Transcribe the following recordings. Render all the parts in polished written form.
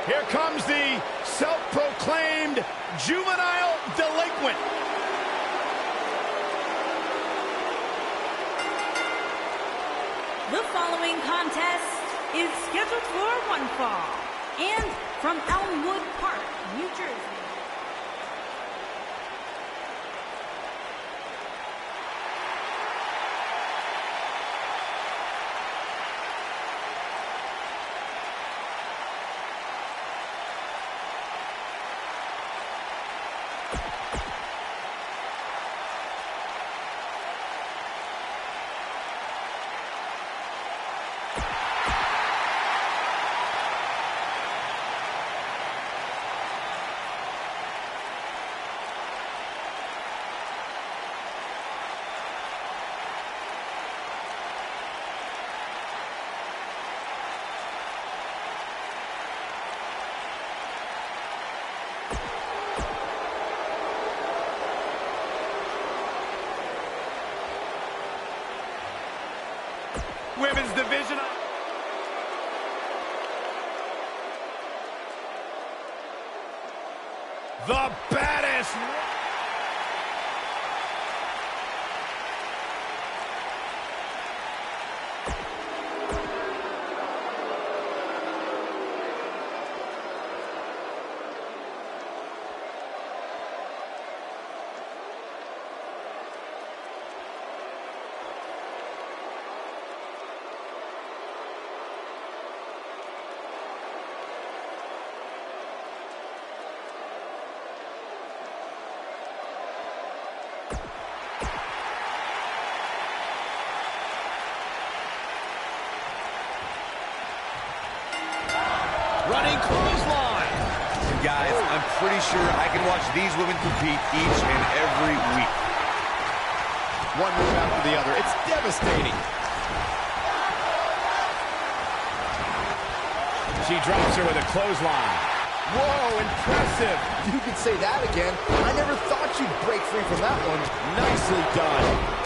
Here comes the self-proclaimed juvenile delinquent. The following contest is scheduled for one fall and from Elmwood Park, New Jersey. Women's division. The baddest. Running clothesline. And guys, I'm pretty sure I can watch these women compete each and every week. One move after the other. It's devastating. She drops her with a clothesline. Whoa, impressive. You could say that again. I never thought you'd break free from that one. Nicely done.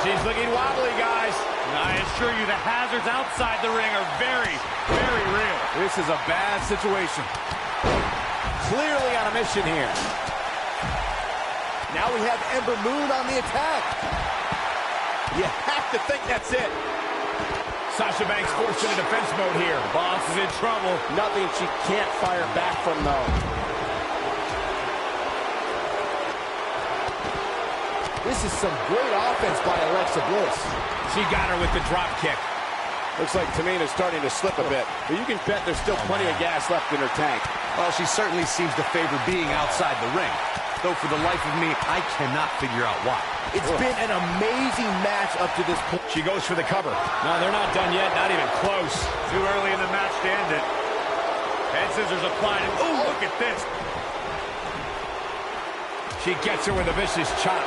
She's looking wobbly, guys. And I assure you the hazards outside the ring are very, very real. This is a bad situation. Clearly on a mission here. Now we have Ember Moon on the attack. You have to think that's it. Sasha Banks forced into defense mode here. Boss is in trouble. Nothing she can't fire back from, though. This is some great offense by Alexa Bliss. She got her with the drop kick. Looks like Tamina's starting to slip a bit, but you can bet there's still plenty of gas left in her tank. Well, she certainly seems to favor being outside the ring. Though for the life of me, I cannot figure out why. It's been an amazing match up to this point. She goes for the cover. No, they're not done yet, not even close. Too early in the match to end it. Head scissors applied. Oh, look at this. She gets her with a vicious chop.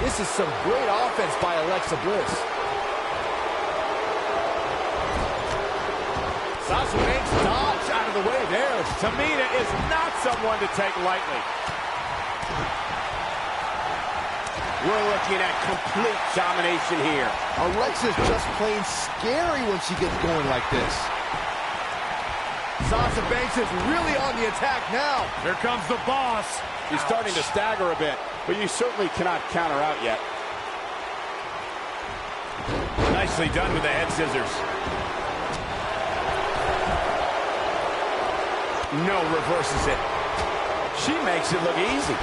This is some great offense by Alexa Bliss. Sasha Banks dodge out of the way there. Tamina is not someone to take lightly. We're looking at complete domination here. Alexa's just plain scary when she gets going like this. Sasha Banks is really on the attack now. Here comes the boss. He's starting to stagger a bit, but you certainly cannot count her out yet. Nicely done with the head scissors. No, reverses it. She makes it look easy.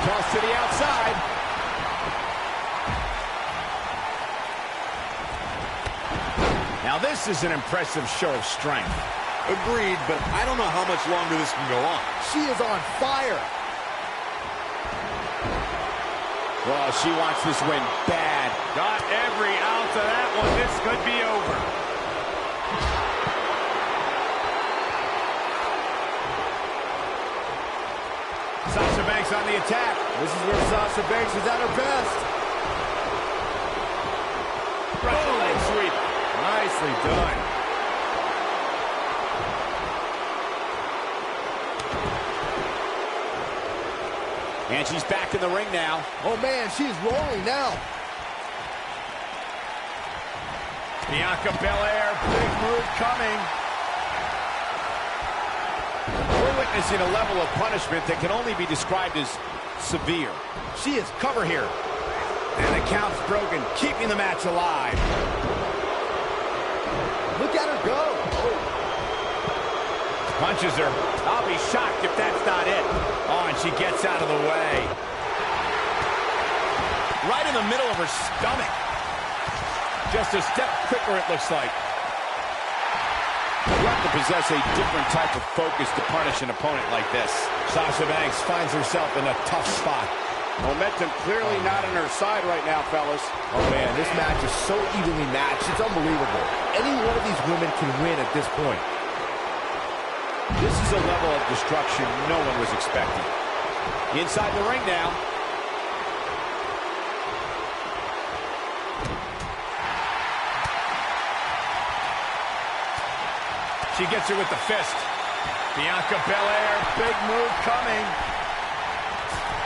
Toss to the outside. Now this is an impressive show of strength. Agreed, but I don't know how much longer this can go on. She is on fire. Well, she wants this win bad. Got every ounce of that one. This could be over. Sasha Banks on the attack. This is where Sasha Banks is at her best. Russian leg sweep. Nicely done. And she's back in the ring now. Oh, man, she's rolling now. Bianca Belair, big move coming. We're witnessing a level of punishment that can only be described as severe. She is cover here. And the count's broken, keeping the match alive. Look at her go. Oh. Punches her. I'll be shocked if that's not it. Oh, and she gets out of the way. Right in the middle of her stomach. Just a step quicker, it looks like. You have to possess a different type of focus to punish an opponent like this. Sasha Banks finds herself in a tough spot. Momentum clearly not on her side right now, fellas. Oh, man, this match is so evenly matched. It's unbelievable. Any one of these women can win at this point. This is a level of destruction no one was expecting. Inside the ring now. She gets her with the fist. Bianca Belair, big move coming.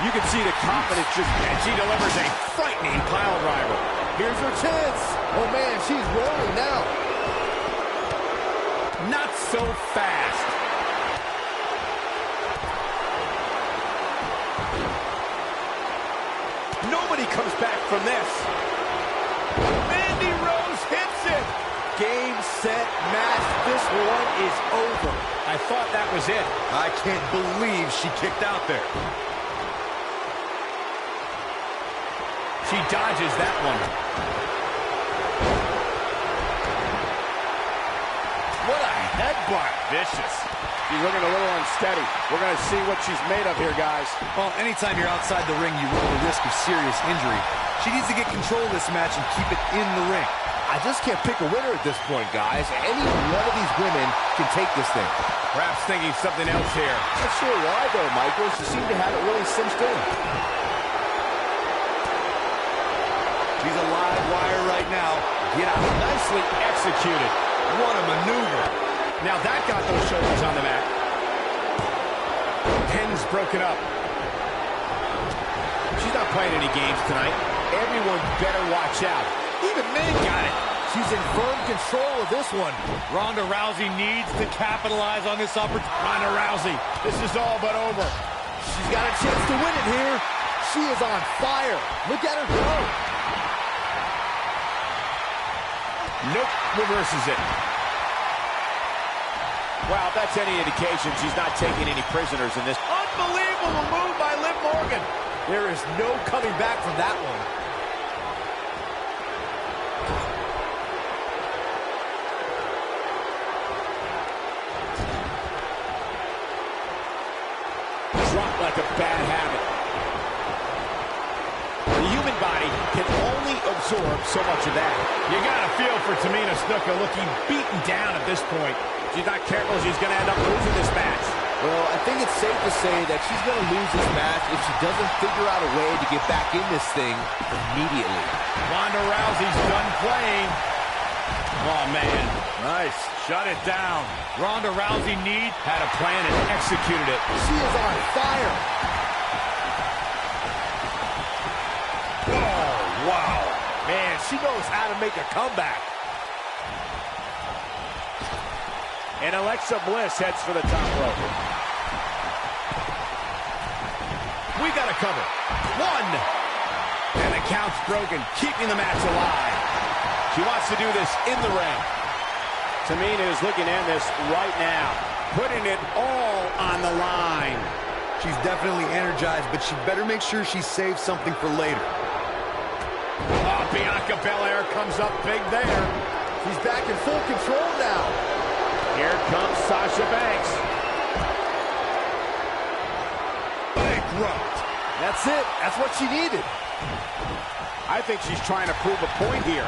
You can see the confidence just... And she delivers a frightening pile driver. Here's her chance. Oh, man, she's rolling now. Not so fast. Nobody comes back from this. Mandy Rose hits it. Game, set, match. This one is over. I thought that was it. I can't believe she kicked out there. She dodges that one. What a headbutt. Vicious. She's looking a little unsteady. We're going to see what she's made of here, guys. Well, anytime you're outside the ring, you run the risk of serious injury. She needs to get control of this match and keep it in the ring. I just can't pick a winner at this point, guys. Any one of these women can take this thing. Perhaps thinking something else here. Not sure why, though, Michael. She seemed to have it really cinched in. She's a live wire right now. Get out. Nicely executed. What a maneuver. Now that got those shoulders on the mat. Pin's broken up. She's not playing any games tonight. Everyone better watch out. Even Ming got it. She's in firm control of this one. Ronda Rousey needs to capitalize on this opportunity. Ronda Rousey, this is all but over. She's got a chance to win it here. She is on fire. Look at her go. Nope, reverses it. Wow, if that's any indication, she's not taking any prisoners in this. Unbelievable move by Liv Morgan. There is no coming back from that one. Dropped like a bad habit. The human body can only absorb so much of that. You got a feel for Tamina Snuka looking beaten down at this point. She's not careful, she's going to end up losing this match. Well, I think it's safe to say that she's going to lose this match if she doesn't figure out a way to get back in this thing immediately. Ronda Rousey's done playing. Oh, man. Nice. Shut it down. Ronda Rousey had a plan and executed it. She is on fire. Oh, wow. Man, she knows how to make a comeback. And Alexa Bliss heads for the top rope. We got a cover. One. And the count's broken, keeping the match alive. She wants to do this in the ring. Tamina is looking to end this right now, putting it all on the line. She's definitely energized, but she better make sure she saves something for later. Oh, Bianca Belair comes up big there. She's back in full control now. Here comes Sasha Banks. Bankrupt. That's it. That's what she needed. I think she's trying to prove a point here.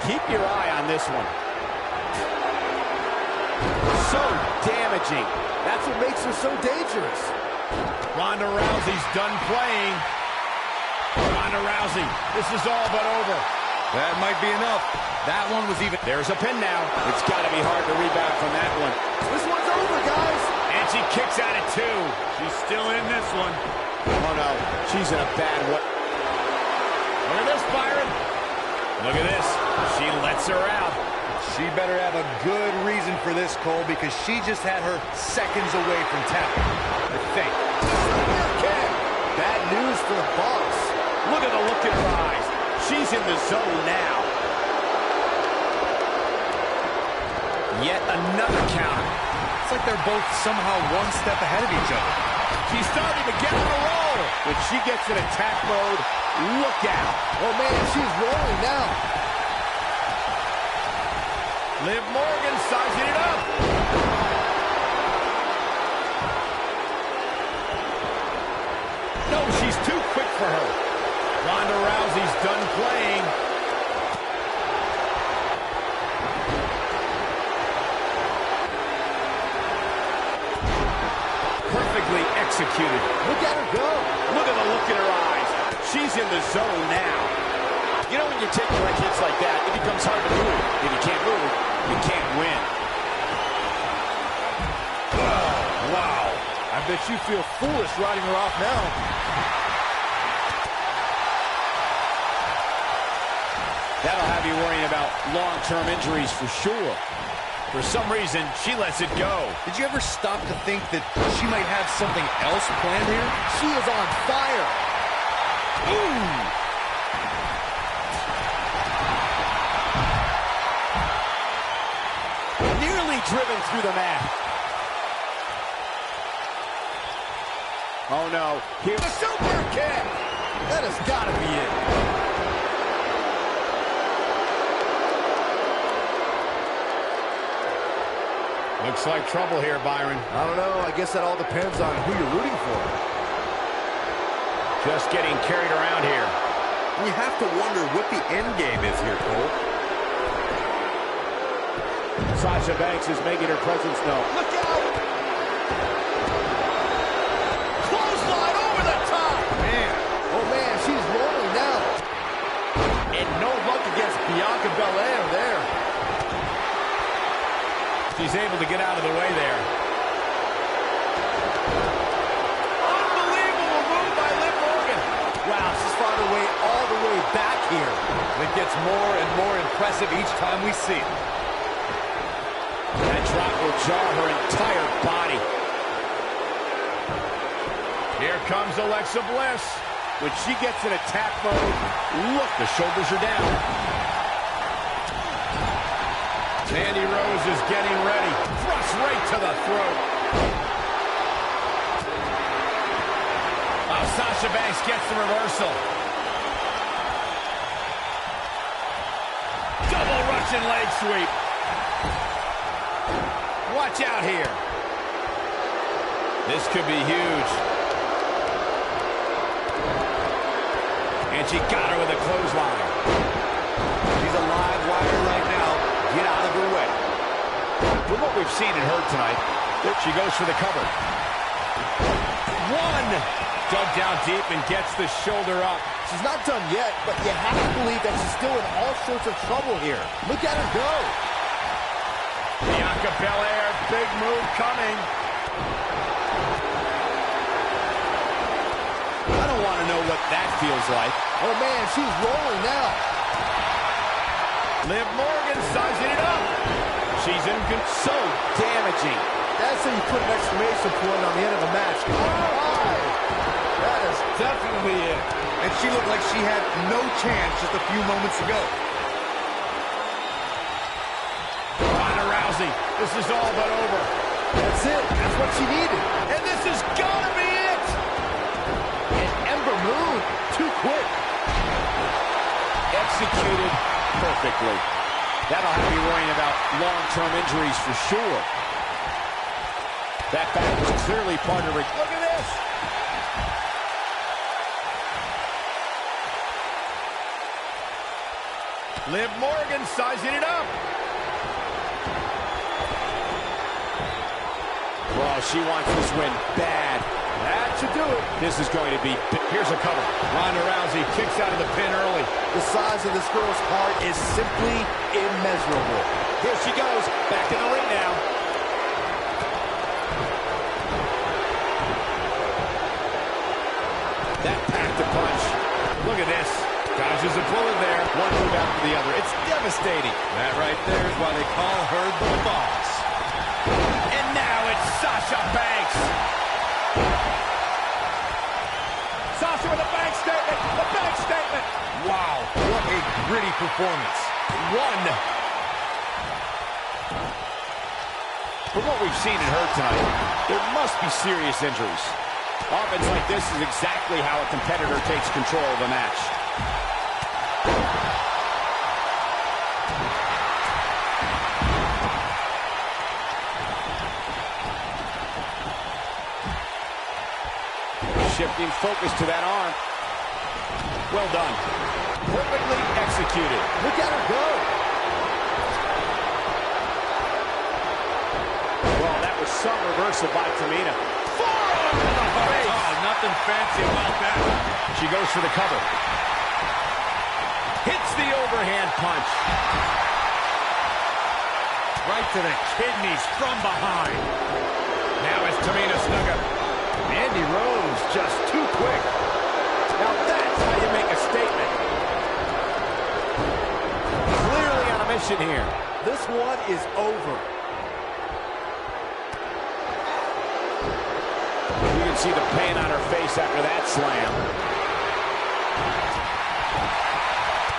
Keep your eye on this one. So damaging. That's what makes her so dangerous. Ronda Rousey's done playing. Ronda Rousey, this is all but over. That might be enough. That one was even. There's a pin now. It's got to be hard to rebound from that one. This one's over, guys. And she kicks out at 2. She's still in this one. Oh, no. She's in a bad way. Look at this, Byron. Look at this. She lets her out. She better have a good reason for this, Cole, because she just had her seconds away from tapping. I think. Bad news for the boss. Look at the look in her eyes. She's in the zone now. Yet another counter. It's like they're both somehow one step ahead of each other. She's starting to get on a roll. When she gets in attack mode, look out. Oh, man, she's rolling now. Liv Morgan sizing it up. No, she's too quick for her. Ronda Rousey's done playing. Perfectly executed. Look at her go. Look at the look in her eyes. She's in the zone now. You know, when you take direct hits like that, it becomes hard to move. If you can't move, you can't win. Wow. I bet you feel foolish riding her off now. That'll have you worrying about long-term injuries for sure. For some reason, she lets it go. Did you ever stop to think that she might have something else planned here? She is on fire. Ooh! Nearly driven through the mat. Oh, no. Here's the super kick. That has got to be it. Looks like trouble here, Byron. I don't know. I guess that all depends on who you're rooting for. Just getting carried around here. And you have to wonder what the end game is here, Cole. Sasha Banks is making her presence known. Look out! Clothesline over the top! Man. Oh, man, she's rolling now. And no luck against Bianca Belair there. She's able to get out of the way there. Unbelievable move by Liv Morgan. Wow, she's found her way all the way back here. It gets more and more impressive each time we see it. That drop will jar her entire body. Here comes Alexa Bliss. When she gets in attack mode, look, the shoulders are down. Mandy Rose is getting ready. Thrust right to the throat. Oh, Sasha Banks gets the reversal. Double Russian leg sweep. Watch out here. This could be huge. And she got her with a clothesline. She's a live wire right now. Get out of her way. With what we've seen and heard tonight, She goes for the cover. One. Dug down deep and gets the shoulder up. She's not done yet, but you have to believe that she's still in all sorts of trouble here. Look at her go. Bianca Belair, big move coming. I don't want to know what that feels like. Oh, man, she's rolling now. Liv Morgan sizing it up. She's in So damaging. That's how you put an exclamation point on the end of a match. All right. That is definitely it. And she looked like she had no chance just a few moments ago. Ronda Rousey. This is all but over. That's it. That's what she needed. And this is gonna be it. And Ember Moon, too quick. Executed perfectly. That'll have you worrying about long-term injuries for sure. That back was clearly part of it. Look at this. Liv Morgan sizing it up. Well, she wants this win bad. That should do it. This is going to be... Here's a cover. Ronda Rousey kicks out of the pin early. The size of this girl's heart is simply immeasurable. Here she goes. Back in the ring now. That packed a punch. Look at this. Dodges a bullet there. One move after the other. It's devastating. That right there is why they call her the boss. And now it's Sasha Banks. Sasha with a bank statement. A bank statement. Wow, what a gritty performance. One. From what we've seen and heard tonight, there must be serious injuries. Offense like this is exactly how a competitor takes control of a match. Shifting focus to that arm. Well done. Perfectly executed. Look at her go. Well, that was some reversal by Tamina. Forearm in the face. Oh, nothing fancy about that. She goes for the cover. Hits the overhand punch. Right to the kidneys from behind. Now it's Tamina Snuka. Mandy Rose just too quick. Now that's how you make a statement. Clearly on a mission here. This one is over. You can see the pain on her face after that slam.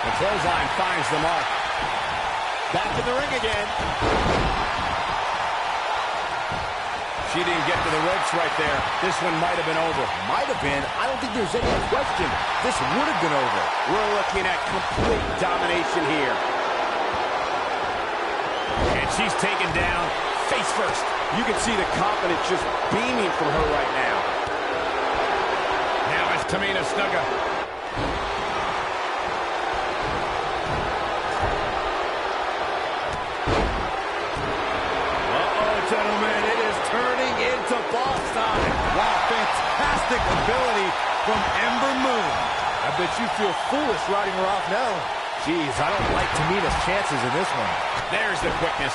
The clothesline finds the mark. Back in the ring again. She didn't get to the ropes right there. This one might have been over. Might have been. I don't think there's any question. This would have been over. We're looking at complete domination here. And she's taken down face first. You can see the confidence just beaming from her right now. Now it's Tamina Snuka. Gentlemen, it is turning into boss time. Wow, fantastic ability from Ember Moon. I bet you feel foolish riding her off now. Jeez, I don't like Tamina's chances in this one. There's the quickness.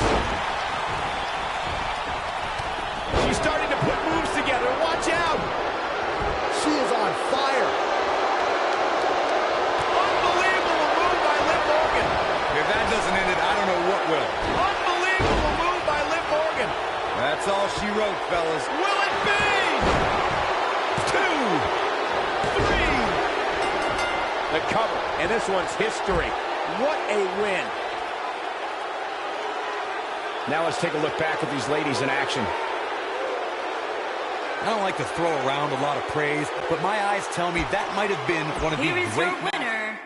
She's starting to put moves together. Watch out. She is on fire. Unbelievable move by Liv Morgan. If that doesn't end it, I don't know what will. Unbelievable move by Liv Morgan. That's all she wrote, fellas. Will it be? 2, 3. The cover, and this one's history. What a win. Now let's take a look back at these ladies in action. I don't like to throw around a lot of praise, but my eyes tell me that might have been one of the Here is great your winner,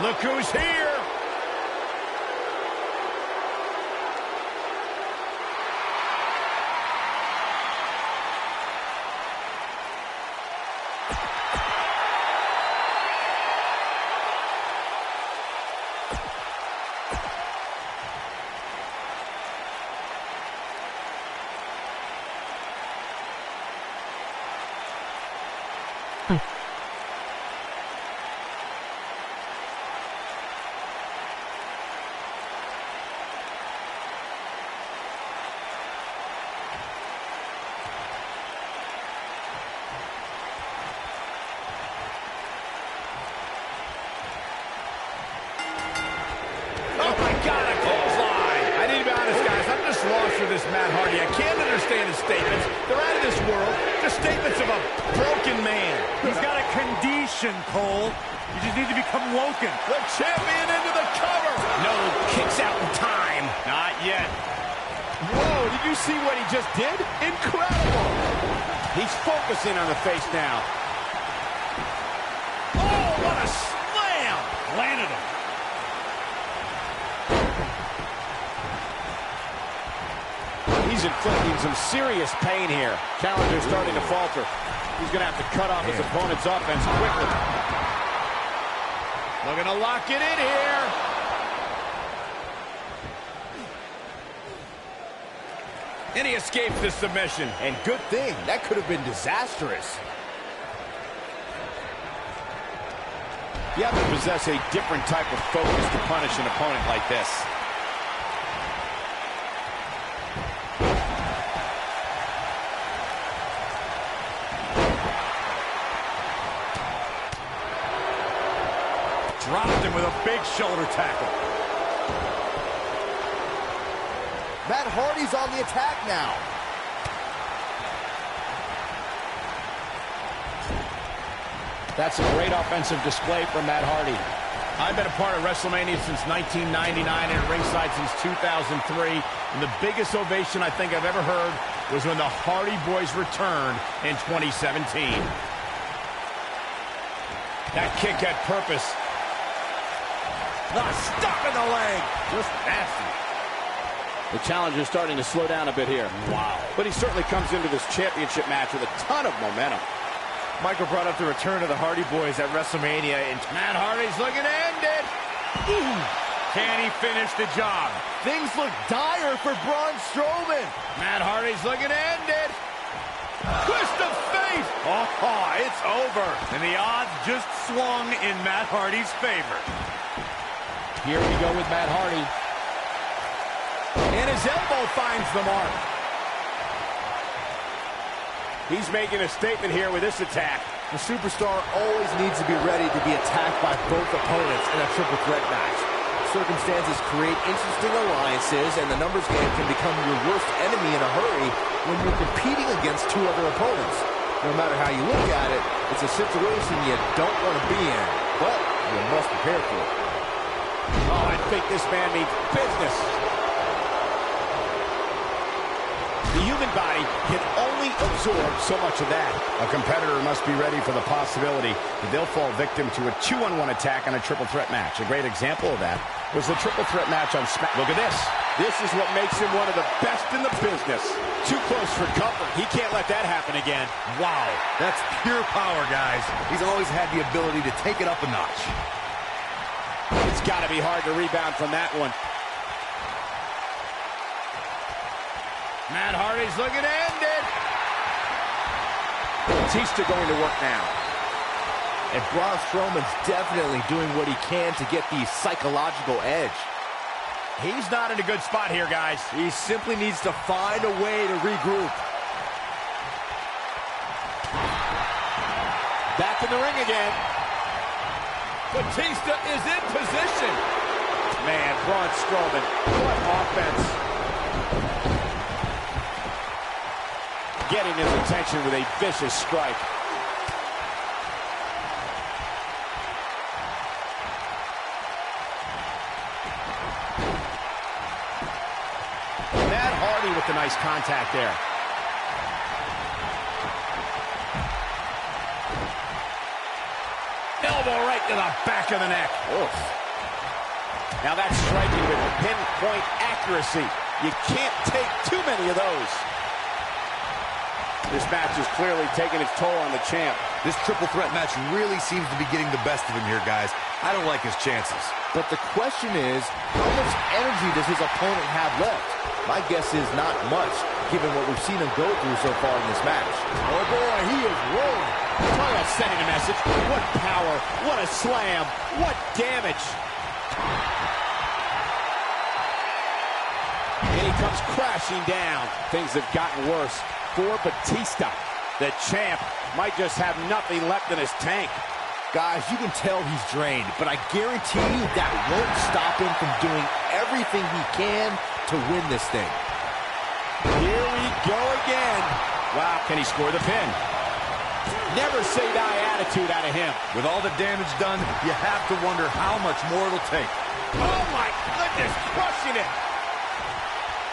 Look who's here. This Matt Hardy, I can't understand his statements. They're out of this world. The statements of a broken man. He's got a condition, Cole. You just need to become woken. The champion into the cover. No kicks out in time. Not yet. Whoa, did you see what he just did? Incredible. He's focusing on the face now. Oh, what a slam. Landed him. He's inflicting some serious pain here. Challenger's starting to falter. He's going to have to cut off his opponent's offense quickly. Looking to lock it in here. And he escapes the submission. And good thing. That could have been disastrous. You have to possess a different type of focus to punish an opponent like this. Dropped him with a big shoulder tackle. Matt Hardy's on the attack now. That's a great offensive display from Matt Hardy. I've been a part of WrestleMania since 1999 and at ringside since 2003. And the biggest ovation I think I've ever heard was when the Hardy Boys returned in 2017. That kick had purpose. The stop in the leg. Just nasty. The challenger's starting to slow down a bit here. Wow. But he certainly comes into this championship match with a ton of momentum. Michael brought up the return of the Hardy Boys at WrestleMania, and Matt Hardy's looking to end it. Ooh. Can he finish the job? Things look dire for Braun Strowman. Matt Hardy's looking to end it. Twist of fate. oh, it's over. And the odds just swung in Matt Hardy's favor. Here we go with Matt Hardy. And his elbow finds the mark. He's making a statement here with this attack. The superstar always needs to be ready to be attacked by both opponents in a triple threat match. Circumstances create interesting alliances, and the numbers game can become your worst enemy in a hurry when you're competing against two other opponents. No matter how you look at it, it's a situation you don't want to be in, but you must prepare for it. Oh, I think this man means business. The human body can only absorb so much of that. A competitor must be ready for the possibility that they'll fall victim to a 2-on-1 attack in a triple threat match. A great example of that was the triple threat match on Smack. Look at this. This is what makes him one of the best in the business. Too close for comfort. He can't let that happen again. Wow, that's pure power, guys. He's always had the ability to take it up a notch. It's got to be hard to rebound from that one. Matt Hardy's looking to end it. Batista going to work now. And Braun Strowman's definitely doing what he can to get the psychological edge. He's not in a good spot here, guys. He simply needs to find a way to regroup. Back in the ring again. Batista is in position. Man, Braun Strowman, what offense. Getting his attention with a vicious strike. Matt Hardy with the nice contact there. Elbow right to the back of the neck. Oof. Now that's striking with pinpoint accuracy. You can't take too many of those. This match is clearly taking its toll on the champ. This triple threat match really seems to be getting the best of him here, guys. I don't like his chances. But the question is, how much energy does his opponent have left? My guess is not much, given what we've seen him go through so far in this match. Oh boy, he is rolling. Talk about sending a message. What power, what a slam, what damage. And he comes crashing down. Things have gotten worse for Batista. The champ might just have nothing left in his tank. Guys, you can tell he's drained, but I guarantee you that won't stop him from doing everything he can to win this thing. Here we go again. Wow, can he score the pin? Never say die attitude out of him. With all the damage done, you have to wonder how much more it'll take. Oh my goodness, crushing it.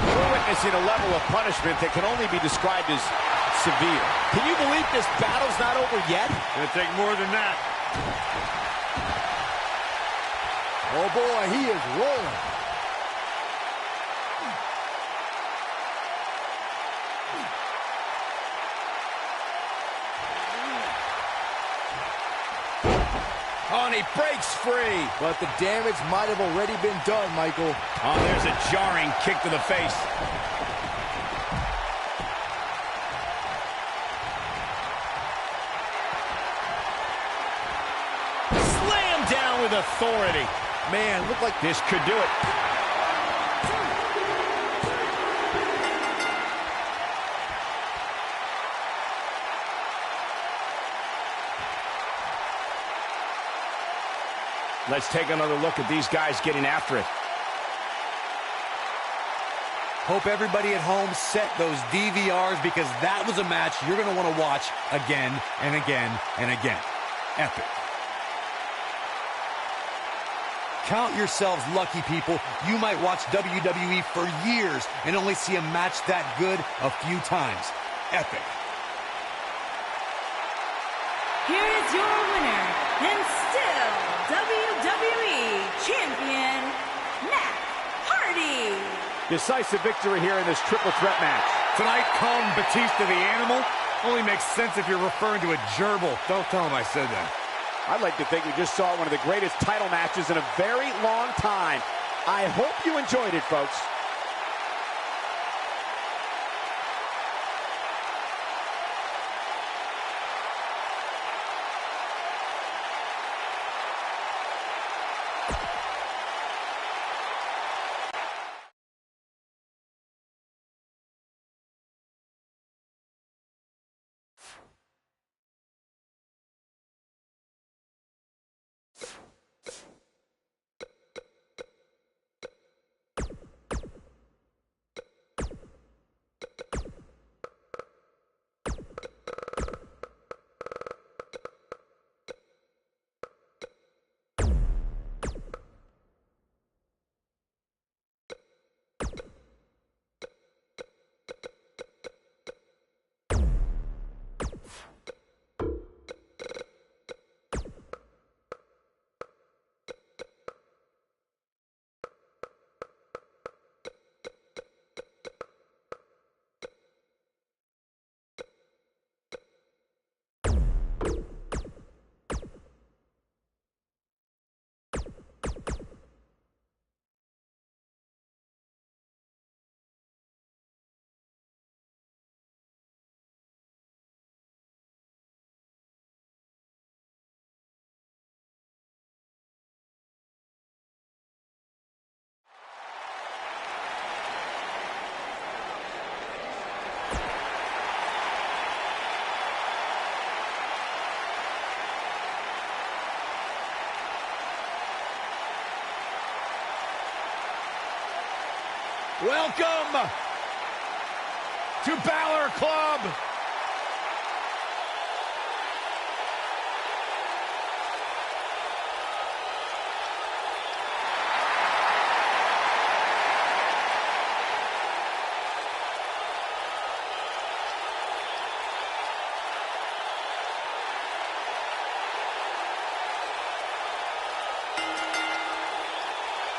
We're witnessing a level of punishment that can only be described as severe. Can you believe this battle's not over yet? Gonna take more than that. Oh boy, he is rolling. Oh, and he breaks free. But the damage might have already been done, Michael. Oh, there's a jarring kick to the face. Slam down with authority. Man, looked like This could do it. Let's take another look at these guys getting after it. Hope everybody at home set those DVRs, because that was a match you're going to want to watch again and again and again. Epic. Count yourselves lucky, people. You might watch WWE for years and only see a match that good a few times. Epic. Here is your winner, and still WWE Champion, Matt Hardy. decisive victory here in this triple threat match. Tonight, calling Batista the animal only makes sense if you're referring to a gerbil. Don't tell him I said that. I'd like to think we just saw one of the greatest title matches in a very long time. I hope you enjoyed it, folks. Welcome to Balor Club.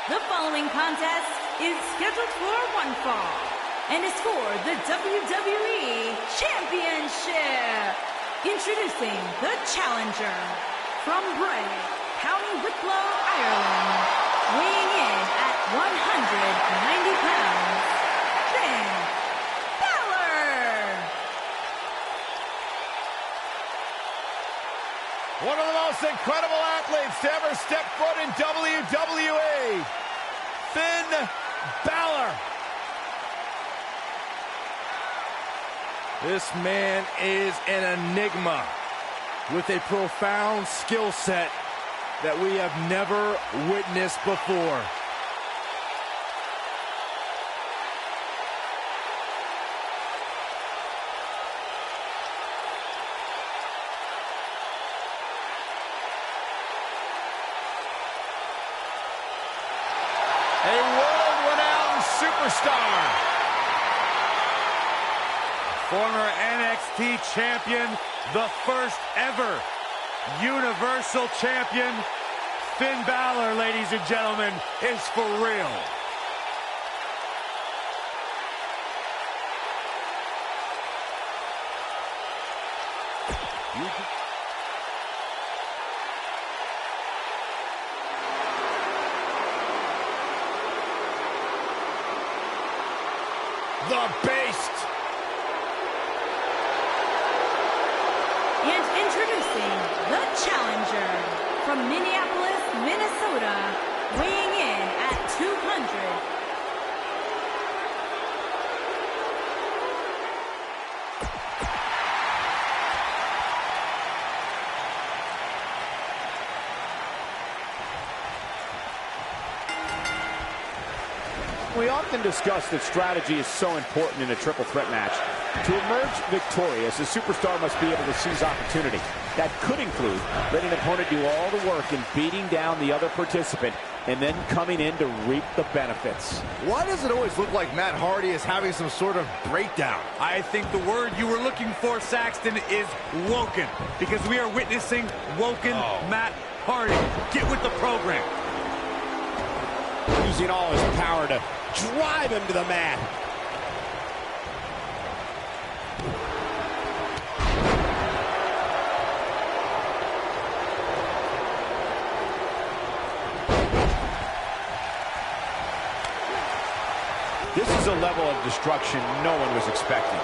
The following contest is scheduled for one fall and is for the WWE Championship. Introducing the challenger from Bray, County Wicklow, Ireland, weighing in at 190 pounds, Finn Balor. One of the most incredible athletes to ever step foot in WWE, Finn Balor. This man is an enigma with a profound skill set that we have never witnessed before. A world-renowned superstar. Former NXT champion, the first ever Universal champion, Finn Balor, ladies and gentlemen, is for real. The Beast. And introducing the challenger from Minneapolis, Minnesota, weighing in at 200. We often discuss that strategy is so important in a triple threat match. To emerge victorious, a superstar must be able to seize opportunity. That could include letting an opponent do all the work in beating down the other participant and then coming in to reap the benefits. Why does it always look like Matt Hardy is having some sort of breakdown? I think the word you were looking for, Saxton, is woken, because we are witnessing woken Matt Hardy. Get with the program. Using all his power to drive him to the mat. This is a level of destruction no one was expecting.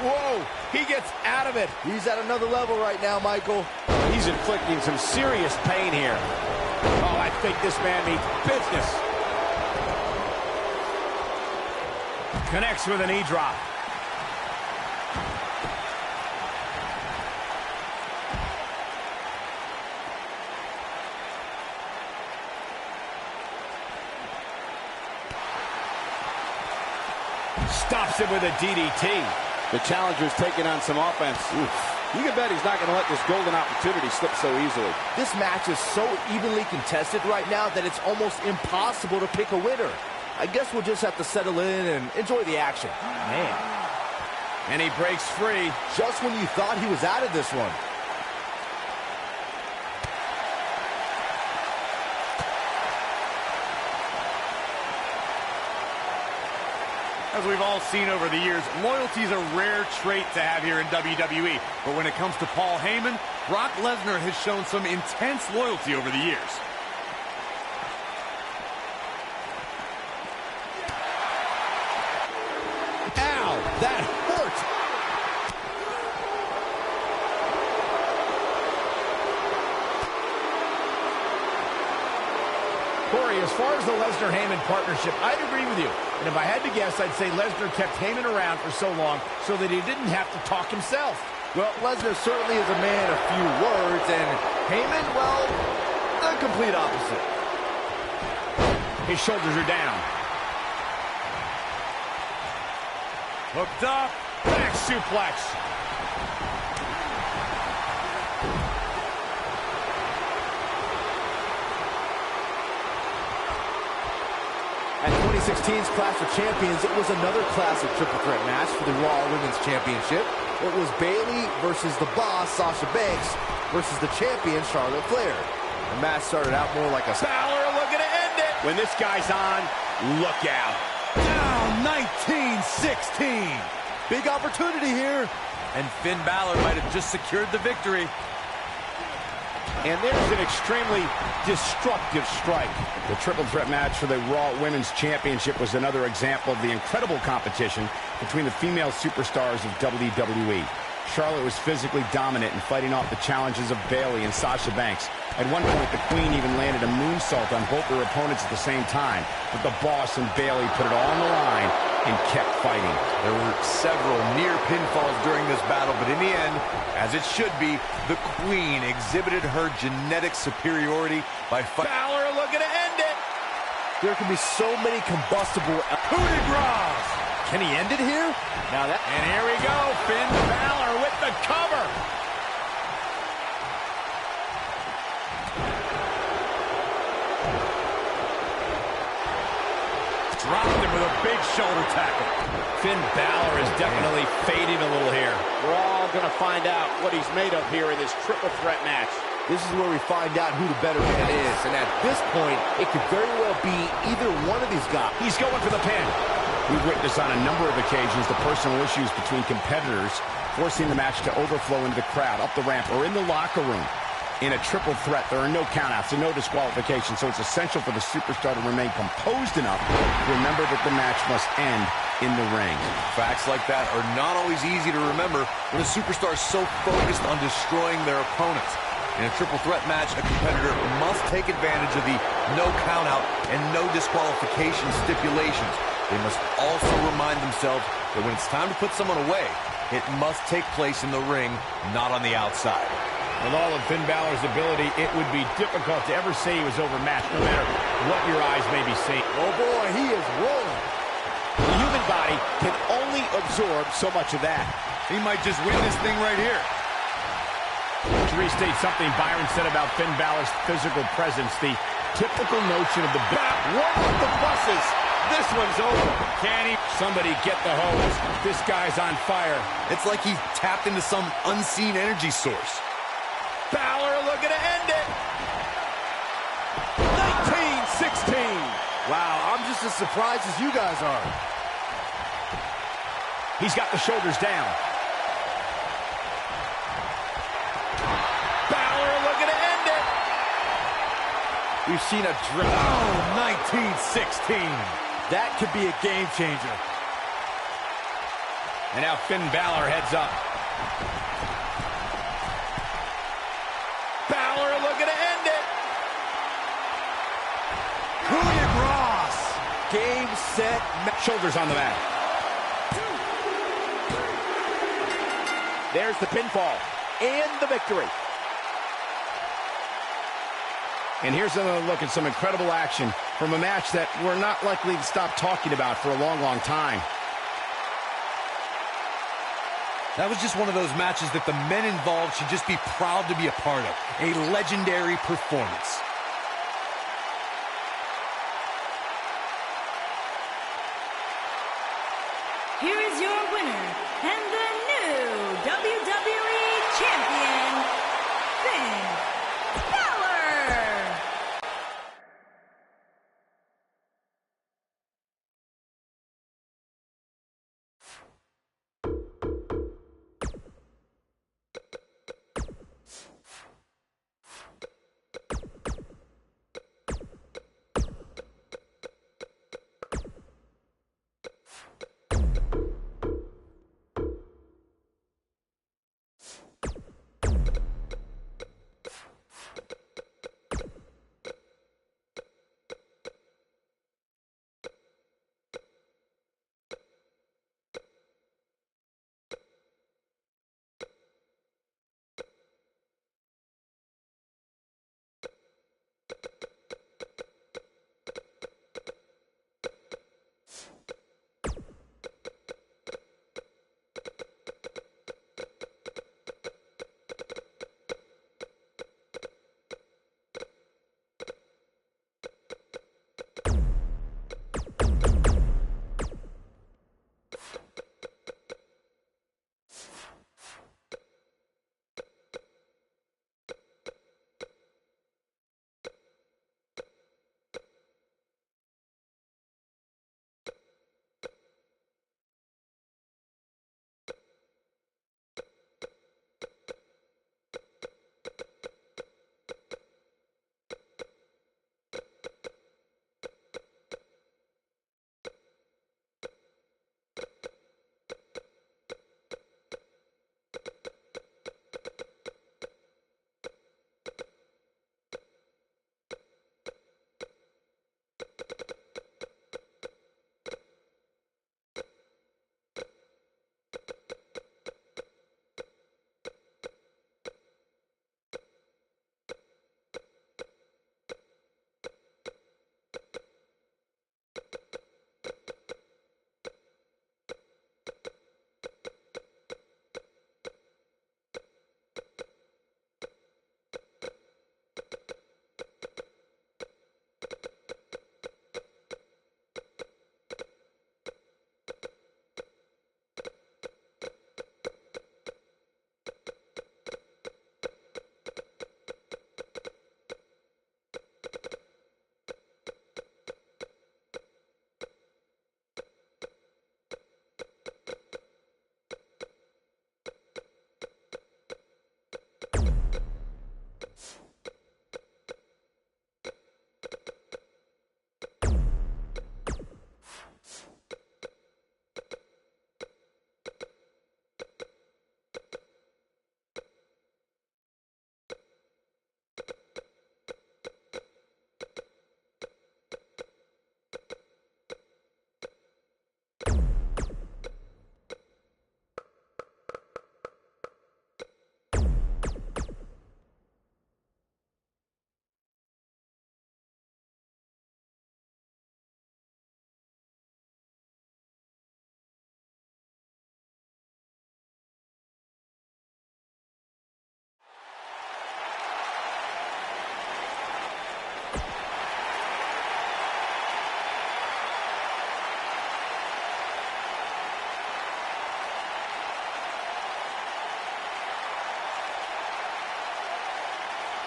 Whoa, he gets out of it. He's at another level right now, Michael. He's inflicting some serious pain here. Oh, I think this man means business. Connects with a knee drop. Stops him with a DDT. The challenger's taking on some offense. You can bet he's not going to let this golden opportunity slip so easily. This match is so evenly contested right now that it's almost impossible to pick a winner. I guess we'll just have to settle in and enjoy the action. Man. And he breaks free. Just when you thought he was out of this one. As we've all seen over the years, loyalty is a rare trait to have here in WWE. But when it comes to Paul Heyman, Brock Lesnar has shown some intense loyalty over the years. Ow, that hurt. Corey is far as the Lesnar-Heyman partnership, I'd agree with you. And if I had to guess, I'd say Lesnar kept Heyman around for so long so that he didn't have to talk himself. Well, Lesnar certainly is a man of few words, and Heyman, well, the complete opposite. His shoulders are down. Hooked up. Back suplex. At 2016's Clash of Champions, it was another classic triple threat match for the Raw Women's Championship. It was Bayley versus the Boss, Sasha Banks, versus the champion, Charlotte Flair. The match started out more like a... Balor looking to end it. When this guy's on, look out. Down 19-16. Big opportunity here. And Finn Balor might have just secured the victory. And there's an extremely destructive strike. The triple threat match for the Raw Women's Championship was another example of the incredible competition between the female superstars of WWE. Charlotte was physically dominant in fighting off the challenges of Bayley and Sasha Banks. At one point, the Queen even landed a moonsault on both her opponents at the same time. But the Boss and Bayley put it all on the line and kept fighting. There were several near pinfalls during this battle, but in the end, as it should be, the Queen exhibited her genetic superiority by fighting. Balor looking to end it. There can be so many combustible... Coup de grace. Can he end it here? Now that... And here we go, Finn Balor with the cover. Dropped him with a big shoulder tackle. Finn Balor is definitely fading a little here. We're all going to find out what he's made of here in this triple threat match. This is where we find out who the better man is. And at this point, it could very well be either one of these guys. He's going for the pin. We've witnessed on a number of occasions the personal issues between competitors forcing the match to overflow into the crowd, up the ramp, or in the locker room. In a triple threat, there are no countouts and no disqualifications, so it's essential for the superstar to remain composed enough to remember that the match must end in the ring. Facts like that are not always easy to remember when a superstar is so focused on destroying their opponents. In a triple threat match, a competitor must take advantage of the no countout and no disqualification stipulations. They must also remind themselves that when it's time to put someone away, it must take place in the ring, not on the outside. With all of Finn Balor's ability, it would be difficult to ever say he was overmatched, no matter what your eyes may be seeing. Oh boy, he is rolling. The human body can only absorb so much of that. He might just win this thing right here. To restate something Byron said about Finn Balor's physical presence, the typical notion of the back. One of the buses. This one's over. Can he? Somebody get the hose. This guy's on fire. It's like he tapped into some unseen energy source. Balor looking to end it. 19-16. Wow, I'm just as surprised as you guys are. He's got the shoulders down. Balor looking to end it. We've seen a drip. Oh, 19-16. That could be a game changer. And now Finn Balor heads up. Balor looking to end it. Coup de grace. Game, set, Shoulders on the mat. There's the pinfall and the victory. And here's another look at some incredible action from a match that we're not likely to stop talking about for a long, long time. That was just one of those matches that the men involved should just be proud to be a part of. A legendary performance. Here is your winner and the new WWE Champion, Finn Balor.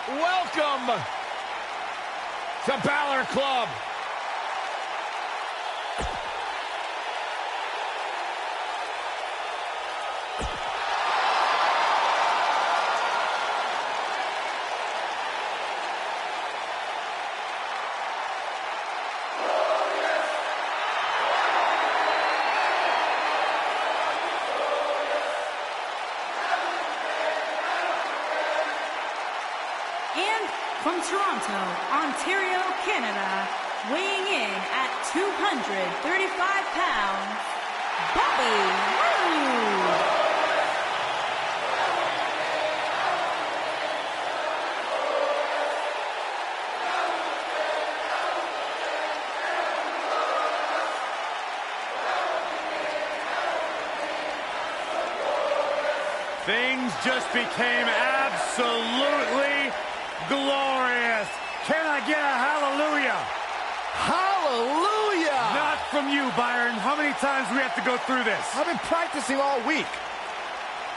Welcome to Balor Club. And from Toronto, Ontario, Canada, weighing in at 235 pounds, Bobby Roode. Things just became absolutely glorious. Can I get a hallelujah? Hallelujah! Not from you, Byron. How many times do we have to go through this? I've been practicing all week.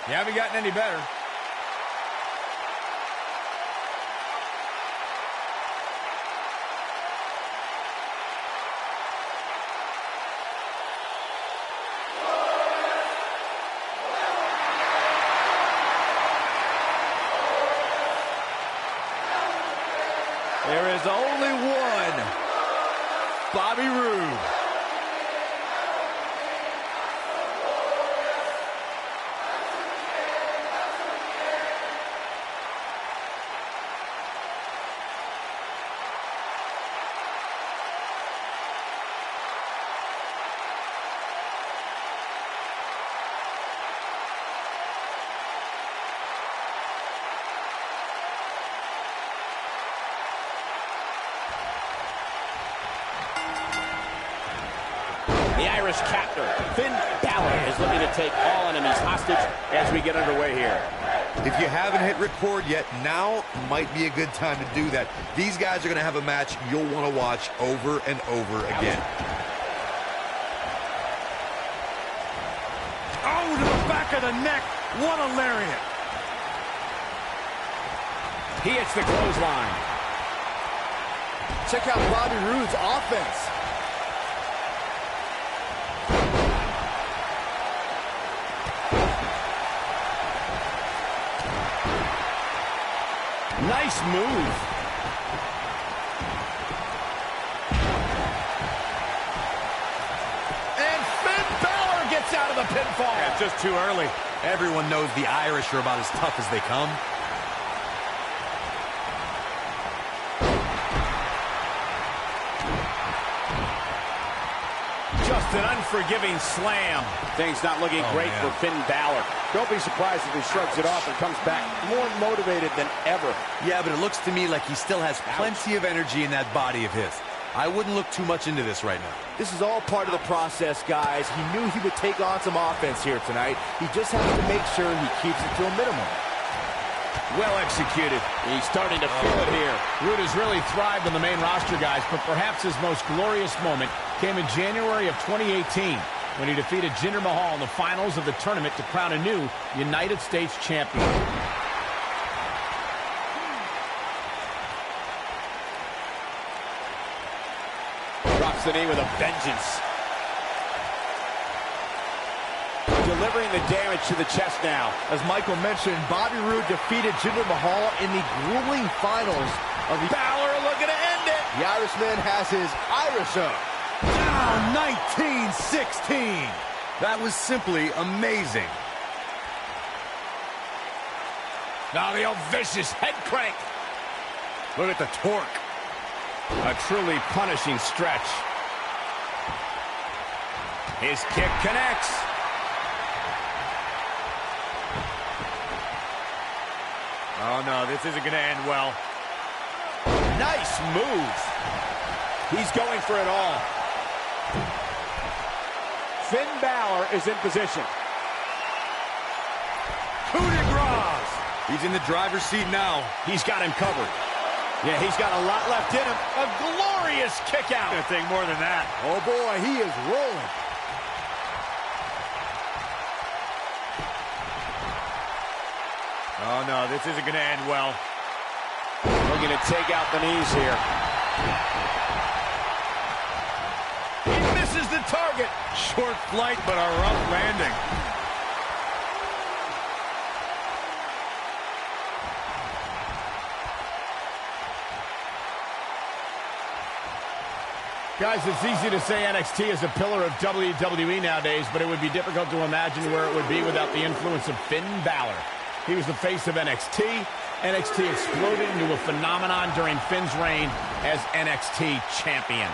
You haven't gotten any better. There is only one Bobby Roode. Irish captor. Finn Balor is looking to take all enemies hostage as we get underway here. If you haven't hit record yet, now might be a good time to do that. These guys are going to have a match you'll want to watch over and over again. Oh, to the back of the neck. What a lariat. He hits the clothesline. Check out Bobby Roode's offense. Nice move. And Finn Balor gets out of the pinfall. Yeah, just too early. Everyone knows the Irish are about as tough as they come. Just an unforgiving slam. Things not looking great for Finn Balor. Don't be surprised if he shrugs it off and comes back more motivated than ever. Yeah, but it looks to me like he still has plenty of energy in that body of his. I wouldn't look too much into this right now. This is all part of the process, guys. He knew he would take on some offense here tonight. He just has to make sure he keeps it to a minimum. Well executed. He's starting to feel it here. Rude has really thrived on the main roster, guys, but perhaps his most glorious moment came in January of 2018 when he defeated Jinder Mahal in the finals of the tournament to crown a new United States champion. Drops the knee with a vengeance. Delivering the damage to the chest now. As Michael mentioned, Bobby Roode defeated Jinder Mahal in the grueling finals of the... Balor looking to end it. The Irishman has his Irish up. Down 1916. That was simply amazing. Now the old vicious head crank. Look at the torque. A truly punishing stretch. His kick connects. Oh, no, this isn't going to end well. Nice move. He's going for it all. Finn Balor is in position. Coup de grace. He's in the driver's seat now. He's got him covered. Yeah, he's got a lot left in him. A glorious kick out. Gonna take more than that. Oh, boy, he is rolling. Oh, no, this isn't going to end well. Looking to take out the knees here. He misses the target. Short flight, but a rough landing. Guys, it's easy to say NXT is a pillar of WWE nowadays, but it would be difficult to imagine where it would be without the influence of Finn Balor. He was the face of NXT. NXT exploded into a phenomenon during Finn's reign as NXT champion.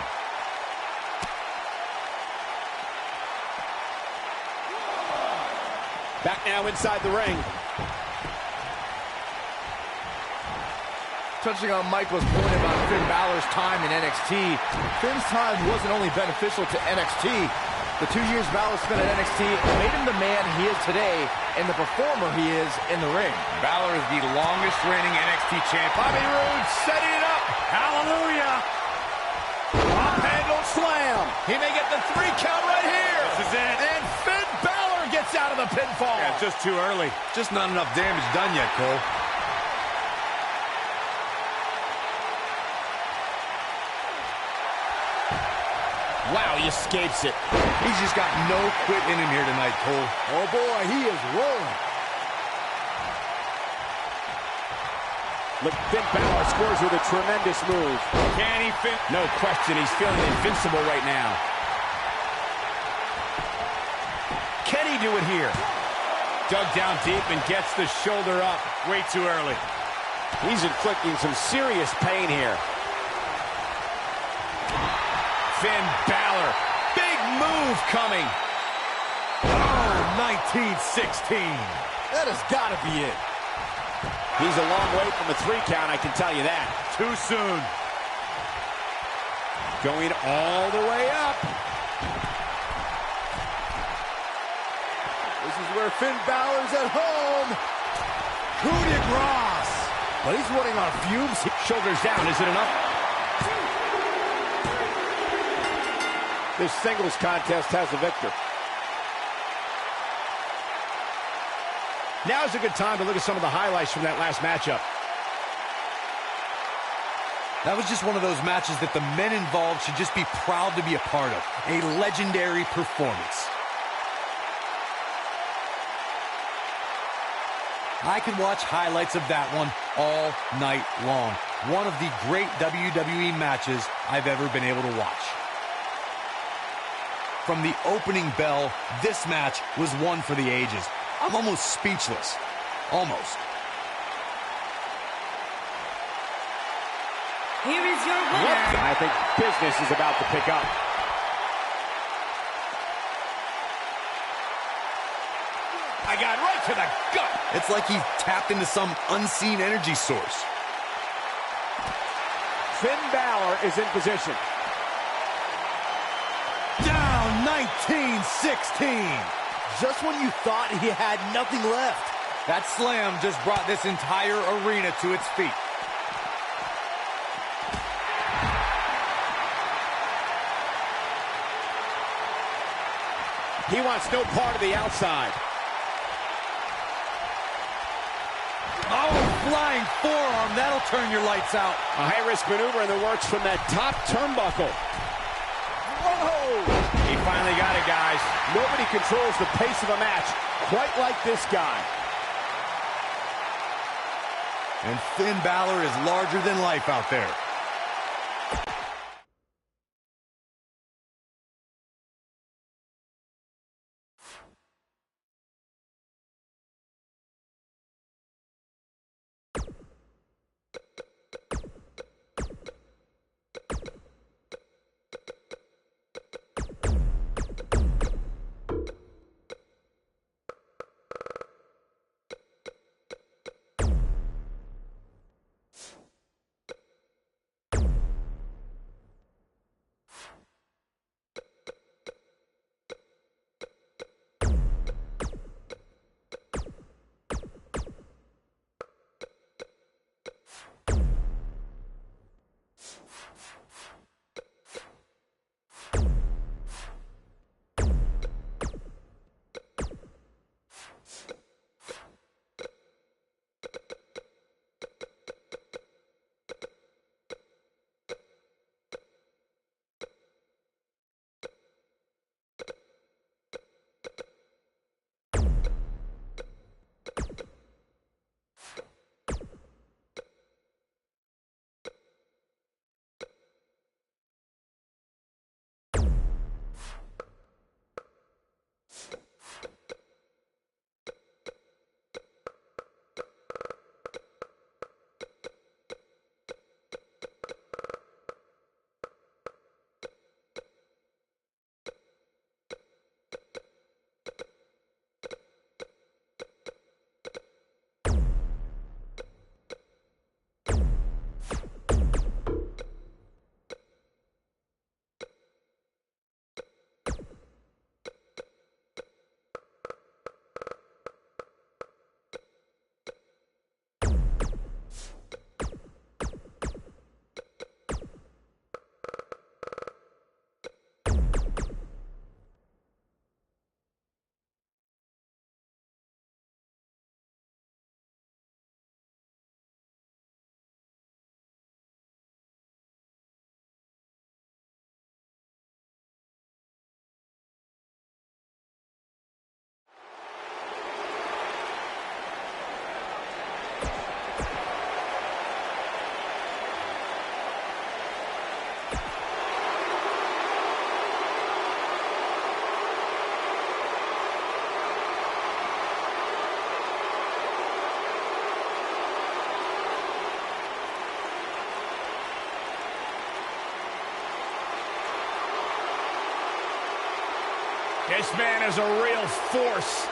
Back now inside the ring. Touching on Michael's point about Finn Balor's time in NXT, Finn's time wasn't only beneficial to NXT. The 2 years Balor spent at NXT made him the man he is today and the performer he is in the ring. Balor is the longest reigning NXT champ. Bobby Roode setting it up. Hallelujah. Top handle slam. He may get the 3 count right here. This is it. And Finn Balor gets out of the pinfall. Yeah, just too early. Just not enough damage done yet, Cole. Wow, he escapes it. He's just got no quit in him here tonight, Cole. Oh, boy, he is rolling. Look, Finn Balor scores with a tremendous move. Can he fit? No question, he's feeling invincible right now. Can he do it here? Dug down deep and gets the shoulder up. Way too early. He's inflicting some serious pain here. Finn Balor. Big move coming. Oh, 1916. That has got to be it. He's a long way from a 3 count, I can tell you that. Too soon. Going all the way up. is where Finn Balor's at home. Coup de grace. But he's running on fumes. Shoulders down, is it enough? This singles contest has a victor. Now is a good time to look at some of the highlights from that last matchup. That was just one of those matches that the men involved should just be proud to be a part of. A legendary performance. I could watch highlights of that one all night long. One of the great WWE matches I've ever been able to watch. From the opening bell, this match was one for the ages. I'm almost speechless. Almost. Here is your winner. I think business is about to pick up. I got right to the gut. It's like he tapped into some unseen energy source. Finn Balor is in position. Down 19-16. Just when you thought he had nothing left. That slam just brought this entire arena to its feet. He wants no part of the outside. Oh, flying forearm. That'll turn your lights out. A high-risk maneuver in the works from that top turnbuckle. Whoa! He finally got it, guys. Nobody controls the pace of a match quite like this guy. And Finn Balor is larger than life out there. This man is a real force.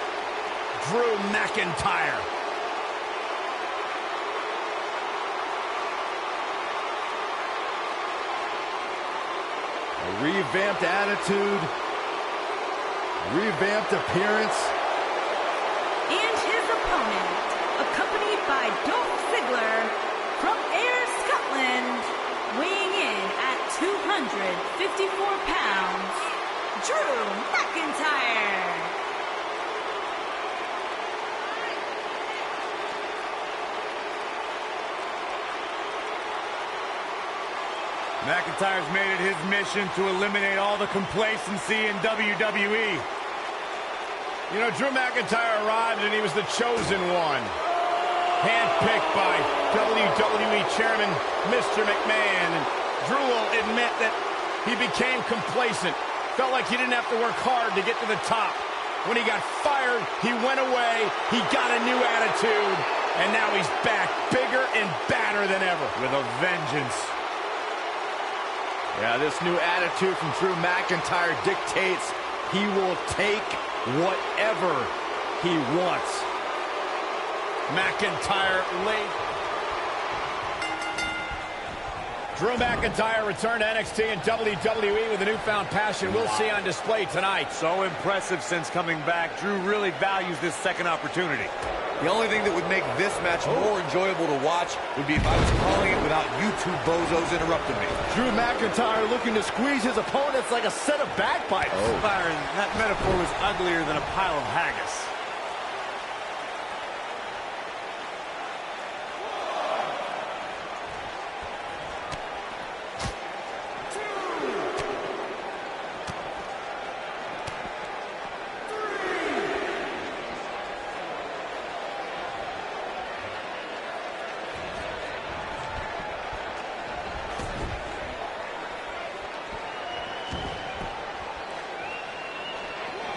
Drew McIntyre. A revamped attitude, revamped appearance. by Dolph Ziggler from Ayr, Scotland, weighing in at 254 pounds, Drew McIntyre. McIntyre's made it his mission to eliminate all the complacency in WWE. You know, Drew McIntyre arrived and he was the chosen one. Handpicked by WWE Chairman Mr. McMahon. And Drew will admit that he became complacent. Felt like he didn't have to work hard to get to the top. When he got fired, he went away. He got a new attitude. And now he's back, bigger and badder than ever. With a vengeance. Yeah, this new attitude from Drew McIntyre dictates he will take whatever he wants. McIntyre late. Drew McIntyre returned to NXT and WWE with a newfound passion we'll see on display tonight. So impressive since coming back. Drew really values this second opportunity. The only thing that would make this match more enjoyable to watch would be if I was calling it without you two bozos interrupting me. Drew McIntyre looking to squeeze his opponents like a set of bagpipes. Byron, that metaphor was uglier than a pile of haggis.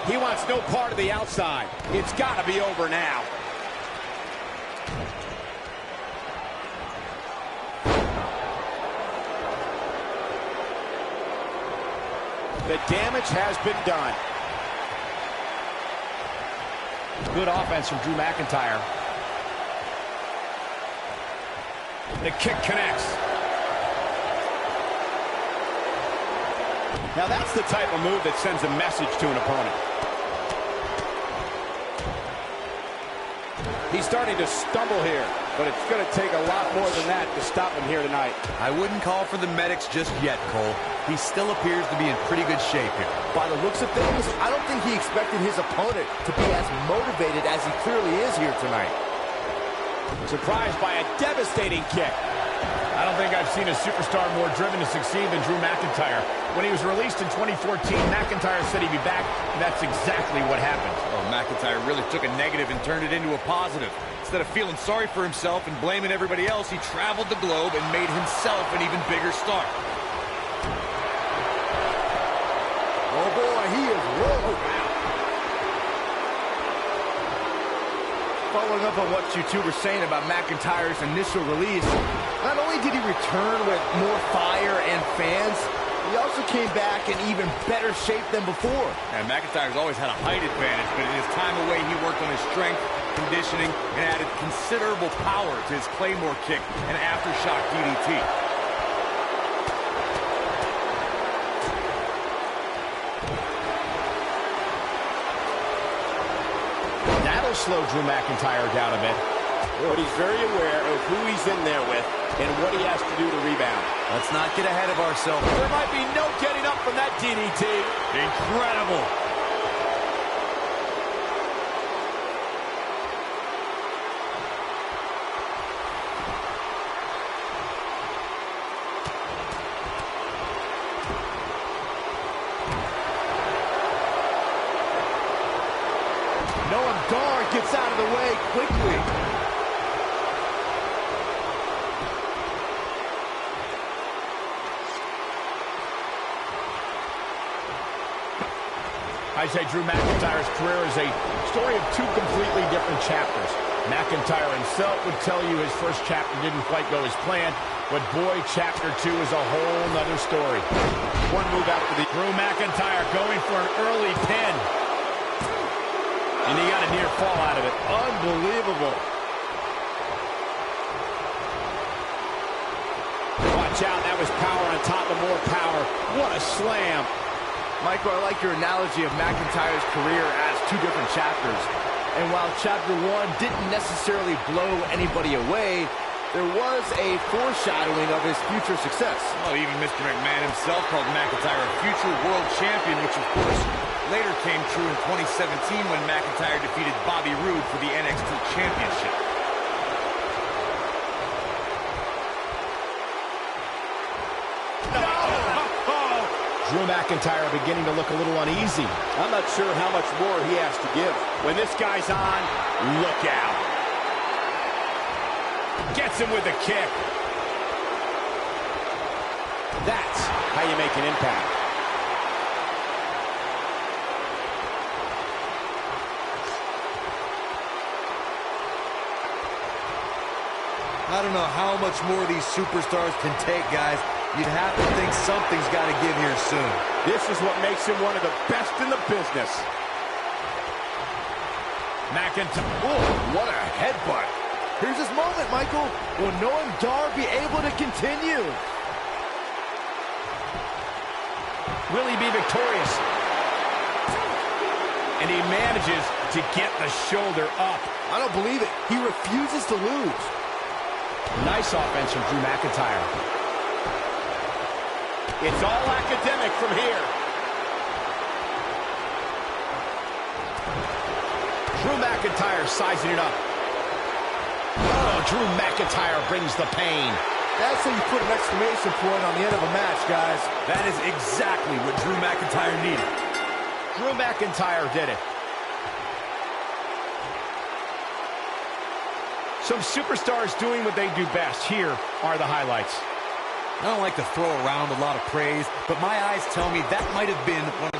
He wants no part of the outside. It's got to be over now. The damage has been done. Good offense from Drew McIntyre. The kick connects. Now that's the type of move that sends a message to an opponent. He's starting to stumble here, but it's going to take a lot more than that to stop him here tonight. I wouldn't call for the medics just yet, Cole. He still appears to be in pretty good shape here. By the looks of things, I don't think he expected his opponent to be as motivated as he clearly is here tonight. Surprised by a devastating kick. I don't think I've seen a superstar more driven to succeed than Drew McIntyre. When he was released in 2014, McIntyre said he'd be back, and that's exactly what happened. Oh, McIntyre really took a negative and turned it into a positive. Instead of feeling sorry for himself and blaming everybody else, he traveled the globe and made himself an even bigger star. Oh boy, he is rolling. Following up on what you two were saying about McIntyre's initial release, not only did he return with more fire and fans, he also came back in even better shape than before. And McIntyre's always had a height advantage, but in his time away, he worked on his strength, conditioning, and added considerable power to his Claymore kick and aftershock DDT. That'll slow Drew McIntyre down a bit. But he's very aware of who he's in there with and what he has to do to rebound. Let's not get ahead of ourselves. There might be no getting up from that DDT. Incredible. Noam Dar gets out of the way quickly. I say Drew McIntyre's career is a story of two completely different chapters. McIntyre himself would tell you his first chapter didn't quite go as planned, but boy, chapter 2 is a whole nother story. One move after the Drew McIntyre going for an early pin. And he got a near fall out of it. Unbelievable. Watch out, that was power on top of more power. What a slam. Michael, I like your analogy of McIntyre's career as two different chapters. And while Chapter 1 didn't necessarily blow anybody away, there was a foreshadowing of his future success. Oh, even Mr. McMahon himself called McIntyre a future world champion, which of course later came true in 2017 when McIntyre defeated Bobby Roode for the NXT Championship. Drew McIntyre beginning to look a little uneasy. I'm not sure how much more he has to give. When this guy's on, look out. Gets him with a kick. That's how you make an impact. I don't know how much more these superstars can take, guys. You'd have to think something's got to give here soon. This is what makes him one of the best in the business. McIntyre. Oh, what a headbutt. Here's his moment, Michael. Will Noam Dar be able to continue? Will he be victorious? And he manages to get the shoulder up. I don't believe it. He refuses to lose. Nice offense from Drew McIntyre. It's all academic from here. Drew McIntyre sizing it up. Oh, Drew McIntyre brings the pain. That's how you put an exclamation point on the end of a match, guys. That is exactly what Drew McIntyre needed. Drew McIntyre did it. Some superstars doing what they do best. Here are the highlights. I don't like to throw around a lot of praise, but my eyes tell me that might have been one of the...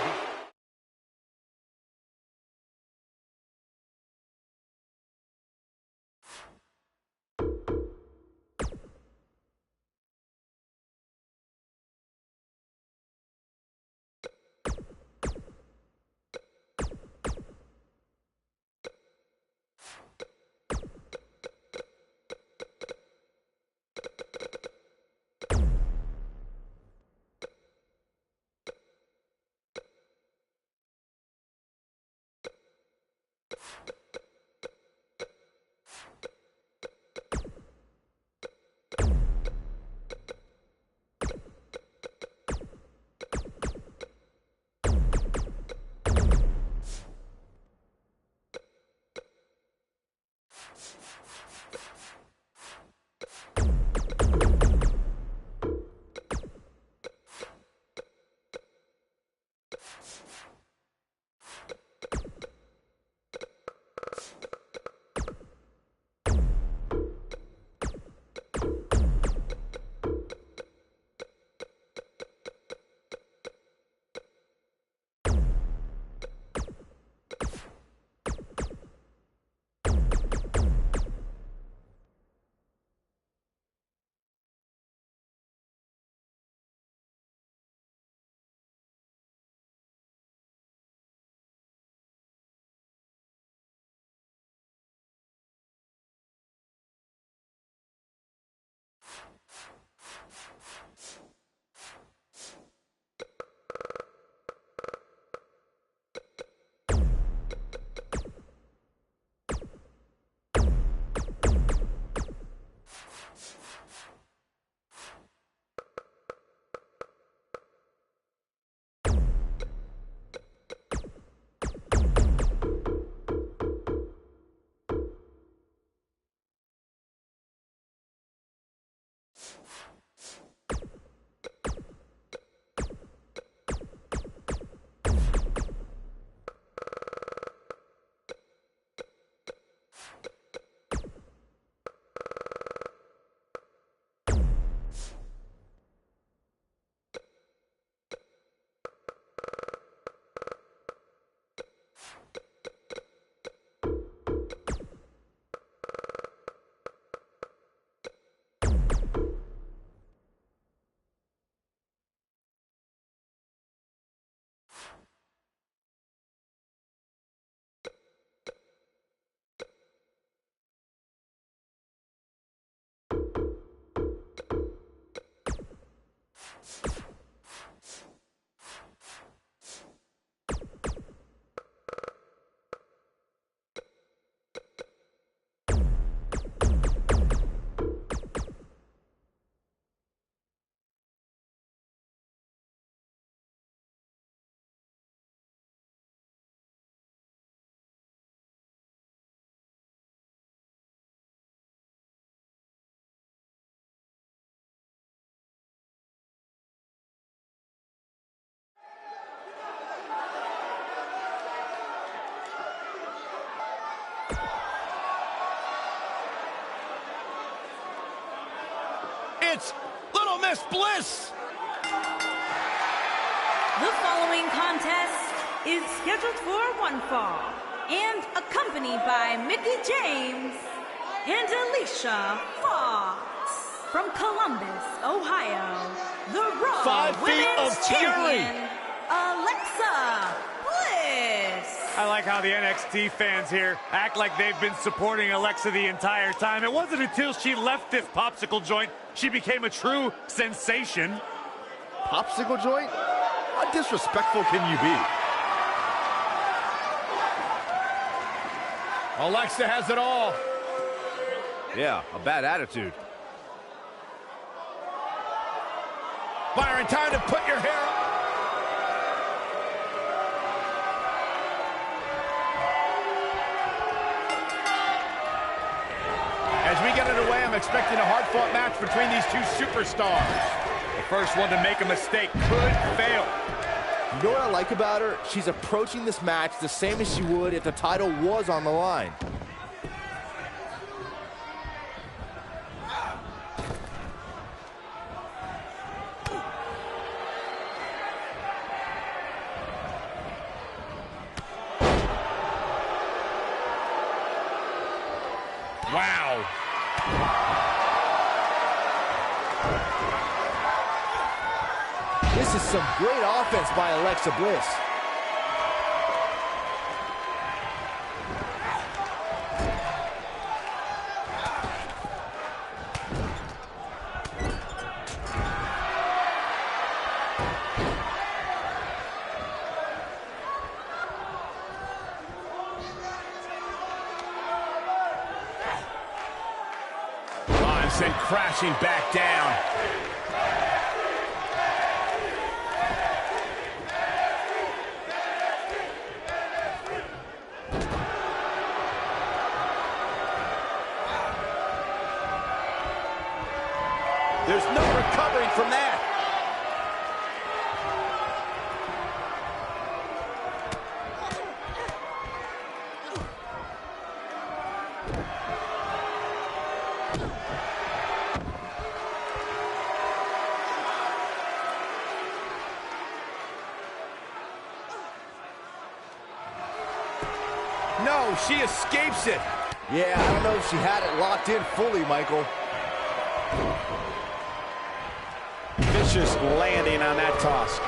chance. Little Miss Bliss. The following contest is scheduled for one fall and accompanied by Mickie James and Alicia Fox. From Columbus, Ohio, the Raw 5 feet Women's of fury. Champion, Alexa Bliss. I like how the NXT fans here act like they've been supporting Alexa the entire time. It wasn't until she left this popsicle joint she became a true sensation. Popsicle joint? How disrespectful can you be? Alexa has it all. Yeah, a bad attitude. Byron, time to put your hair up. As we get underway, I'm expecting a hard-fought match between these two superstars. The first one to make a mistake could fail. You know what I like about her? She's approaching this match the same as she would if the title was on the line. Wow. This is some great offense by Alexa Bliss. Sent crashing back down. There's no recovering from that. No, she escapes it. Yeah, I don't know if she had it locked in fully, Michael. Vicious landing on that toss.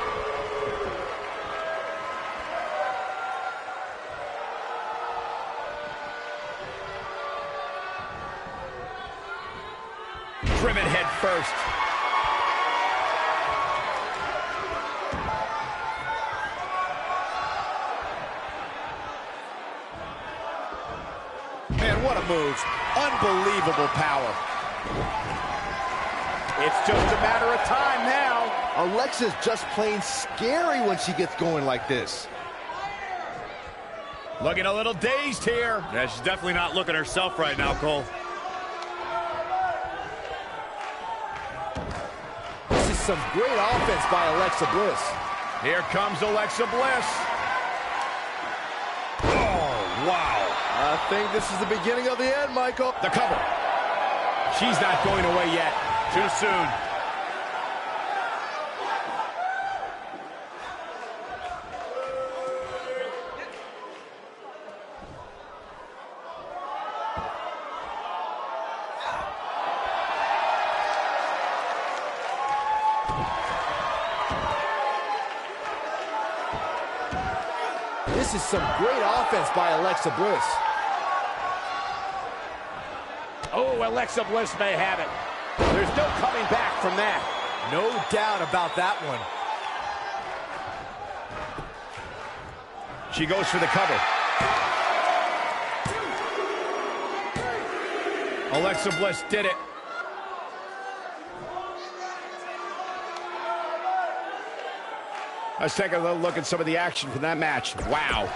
Driven head first. Man, what a move. Unbelievable power. It's just a matter of time now. Alexa's just plain scary when she gets going like this. Looking a little dazed here. Yeah, she's definitely not looking herself right now, Cole. This is some great offense by Alexa Bliss. Here comes Alexa Bliss. Oh, wow. I think this is the beginning of the end, Michael. The cover. She's not going away yet. Too soon. This is some great offense by Alexa Bliss. Oh, Alexa Bliss may have it. There's no coming back from that. No doubt about that one. She goes for the cover. Alexa Bliss did it. Let's take a little look at some of the action from that match. Wow.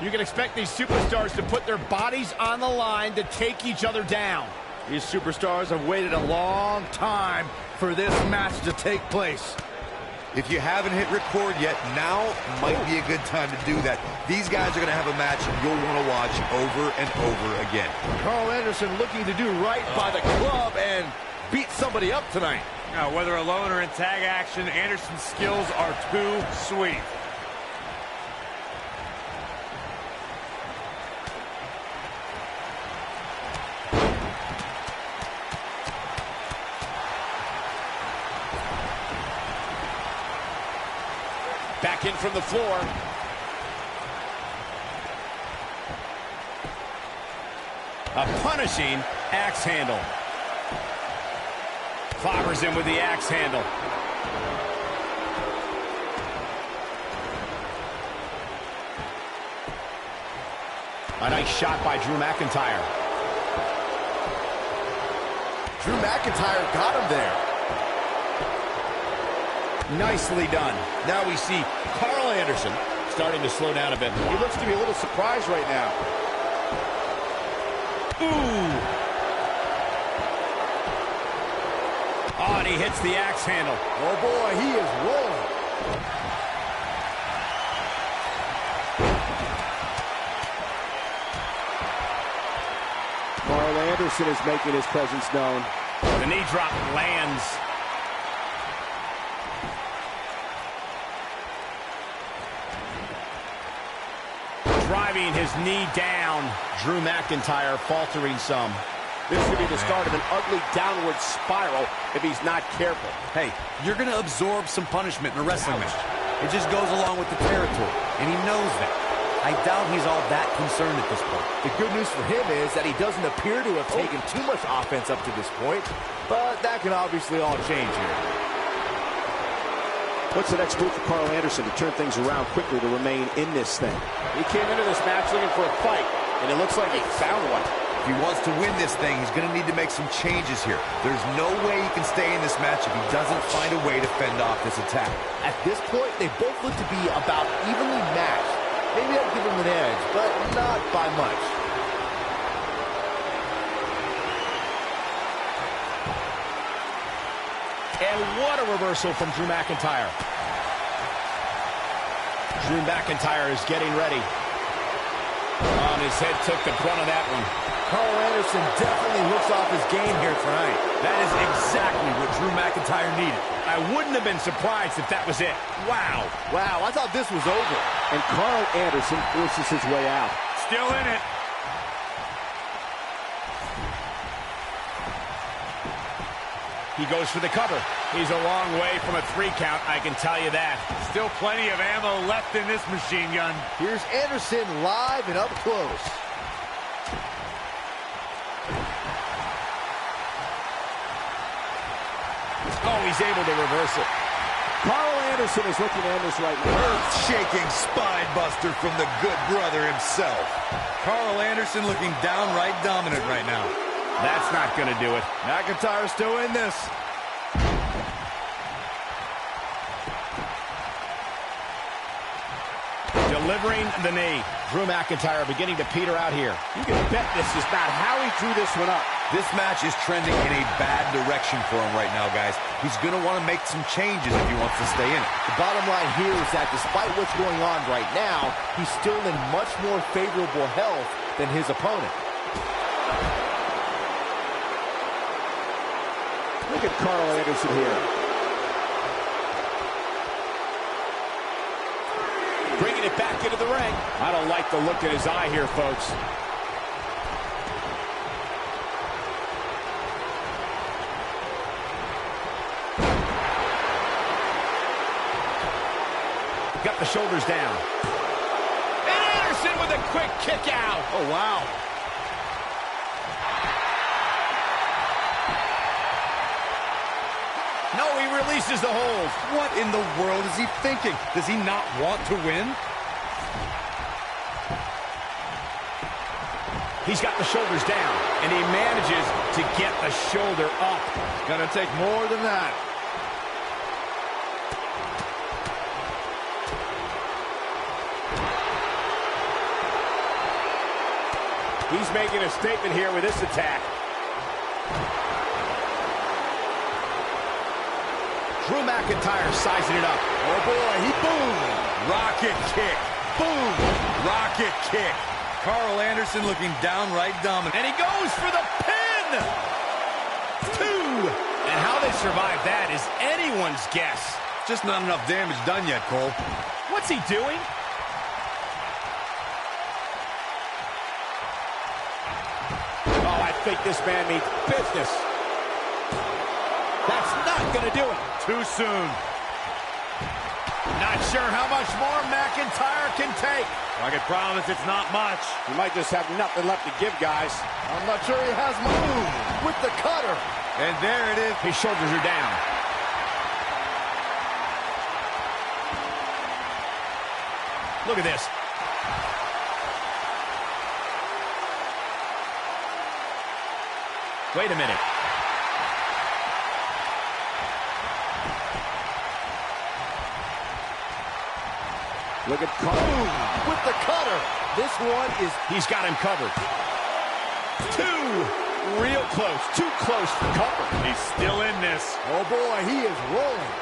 You can expect these superstars to put their bodies on the line to take each other down. These superstars have waited a long time for this match to take place. If you haven't hit record yet, now might be a good time to do that. These guys are going to have a match you'll want to watch over and over again. Carl Anderson looking to do right by the club and beat somebody up tonight. Now, whether alone or in tag action, Anderson's skills are too sweet. Back in from the floor. A punishing axe handle. Clobbers him with the axe handle. A nice shot by Drew McIntyre. Drew McIntyre got him there. Nicely done. Now we see Carl Anderson starting to slow down a bit more. He looks to be a little surprised right now. Ooh. Oh, and he hits the axe handle. Oh, boy, he is rolling. Carl Anderson is making his presence known. The knee drop lands. Driving his knee down. Drew McIntyre faltering some. This could be the start of an ugly downward spiral if he's not careful. Hey, you're going to absorb some punishment in a wrestling match. It just goes along with the territory, and he knows that. I doubt he's all that concerned at this point. The good news for him is that he doesn't appear to have taken too much offense up to this point, but that can obviously all change here. What's the next move for Carl Anderson to turn things around quickly to remain in this thing? He came into this match looking for a fight, and it looks like he found one. If he wants to win this thing, he's going to need to make some changes here. There's no way he can stay in this match if he doesn't find a way to fend off this attack. At this point, they both look to be about evenly matched. Maybe I'd give him an edge, but not by much. And what a reversal from Drew McIntyre. Drew McIntyre is getting ready. On his head took the brunt of that one. Carl Anderson definitely looks off his game here tonight. That is exactly what Drew McIntyre needed. I wouldn't have been surprised if that was it. Wow. Wow, I thought this was over. And Carl Anderson forces his way out. Still in it. He goes for the cover. He's a long way from a 3 count, I can tell you that. Still plenty of ammo left in this machine gun. Here's Anderson live and up close. Oh, he's able to reverse it. Carl Anderson is looking to end this right now. Earth-shaking spine buster from the good brother himself. Carl Anderson looking downright dominant right now. That's not going to do it. McIntyre still in this. Delivering the knee. Drew McIntyre beginning to peter out here. You can bet this is not how he drew this one up. This match is trending in a bad direction for him right now, guys. He's going to want to make some changes if he wants to stay in it. The bottom line here is that despite what's going on right now, he's still in much more favorable health than his opponent. Look at Carl Anderson here. bringing it back into the ring. I don't like the look in his eye here, folks. Got the shoulders down. And Anderson with a quick kick out. Oh, wow. No, he releases the hold. What in the world is he thinking? Does he not want to win? He's got the shoulders down, and he manages to get the shoulder up. It's gonna take more than that. He's making a statement here with this attack. Drew McIntyre sizing it up. Oh, boy, he boom. Rocket kick. Boom. Rocket kick. Carl Anderson looking downright dominant. And he goes for the pin! 2! And how they survive that is anyone's guess. Just not enough damage done yet, Cole. What's he doing? Oh, I think this man means business. That's not going to do it. Too soon. Not sure how much more McIntyre can take. I can promise it's not much. He might just have nothing left to give, guys. I'm not sure he has moved with the cutter. And there it is. His shoulders are down. Look at this. Wait a minute. Look at Carl with the cutter. This one is... He's got him covered. 2. Real close. Too close for cover. He's still in this. Oh, boy, he is rolling.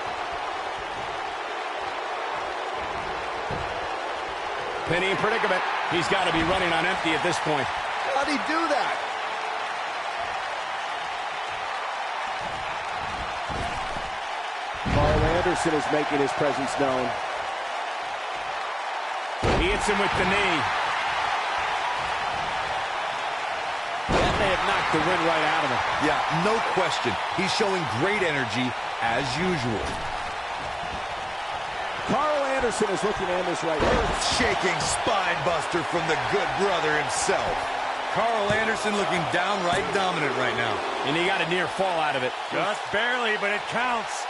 Penny in predicament. He's got to be running on empty at this point. How'd he do that? Carl Anderson is making his presence known. He hits him with the knee. That may have knocked the wind right out of him. Yeah, no question. He's showing great energy as usual. Carl Anderson is looking to end this right here. Earth-shaking spine buster from the good brother himself. Carl Anderson looking downright dominant right now. And he got a near fall out of it. Just barely, but it counts.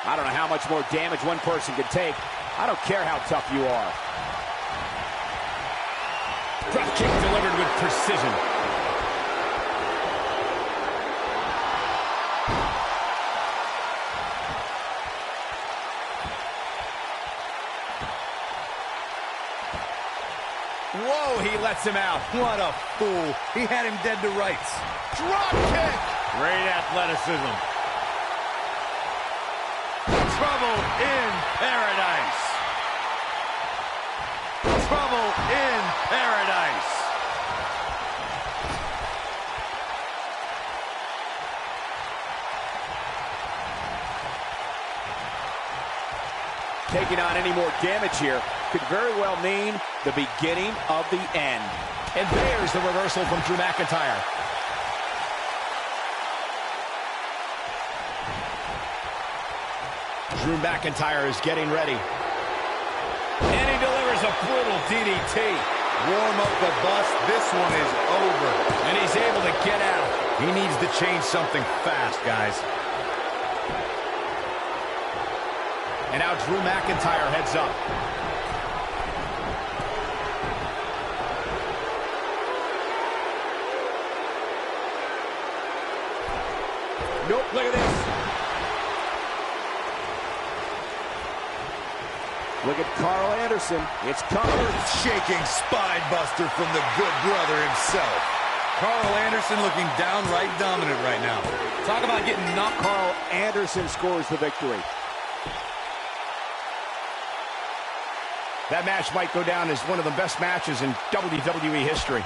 I don't know how much more damage one person can take. I don't care how tough you are. Drop kick delivered with precision. Whoa, he lets him out. What a fool. He had him dead to rights. Drop kick! Great athleticism. Trouble in paradise. Trouble in paradise. Taking on any more damage here could very well mean the beginning of the end. And there's the reversal from Drew McIntyre. Drew McIntyre is getting ready. And he delivers a brutal DDT. Warm up the bus. This one is over. And he's able to get out. He needs to change something fast, guys. And now Drew McIntyre heads up. Nope, look at this. Look at Carl Anderson. It's coming. Earth-shaking spine buster from the good brother himself. Carl Anderson looking downright dominant right now. Talk about getting knocked. Carl Anderson scores the victory. That match might go down as one of the best matches in WWE history.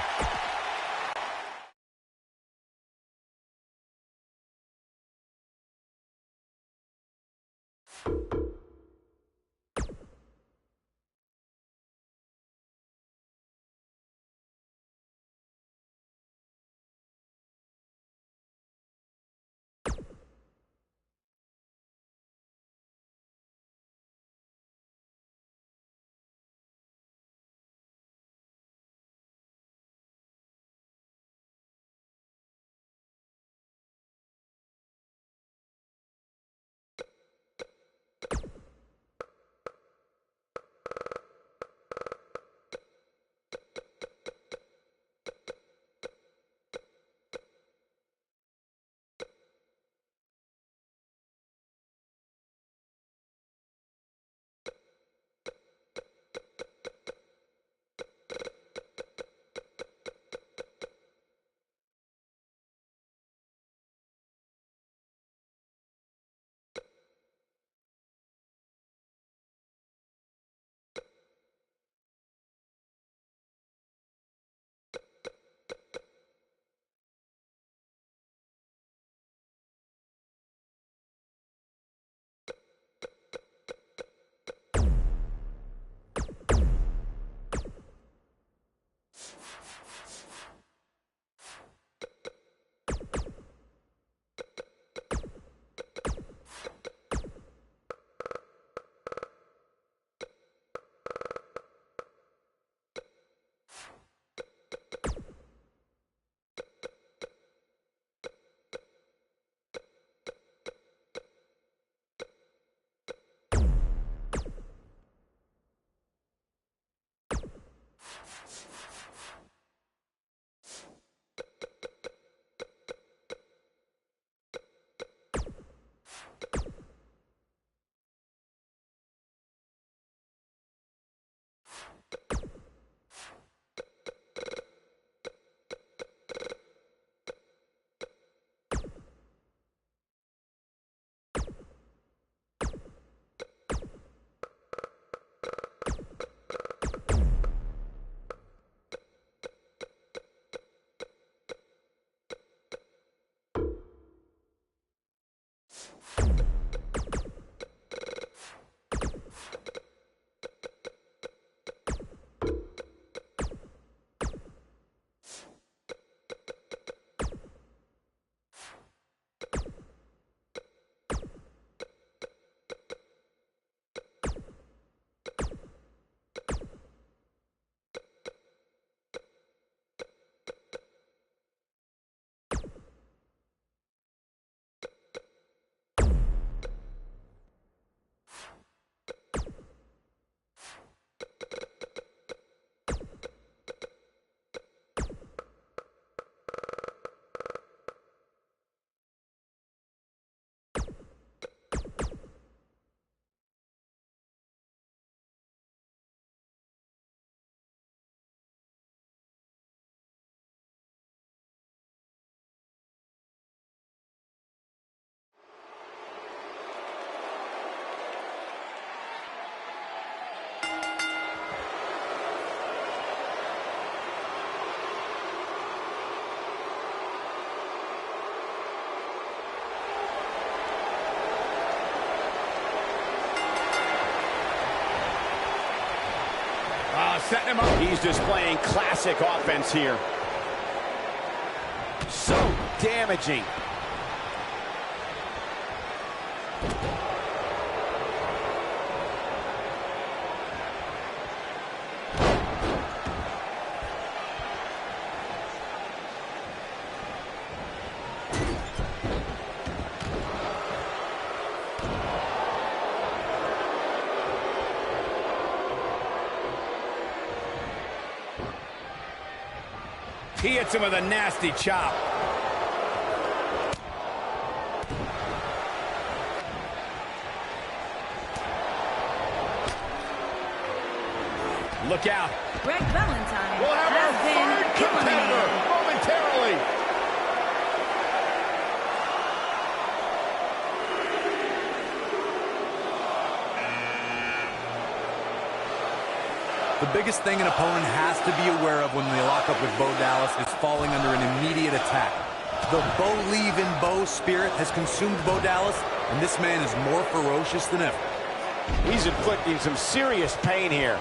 Setting him up. He's displaying classic offense here. So damaging. He hits him with a nasty chop. Look out. Greg Valentine We'll have our has been third competitor eliminated. momentarily. The biggest thing an opponent has to be aware of when they lock up with Bo Dallas is falling under an immediate attack. The Bo leave in Bo spirit has consumed Bo Dallas, and this man is more ferocious than ever. He's inflicting some serious pain here.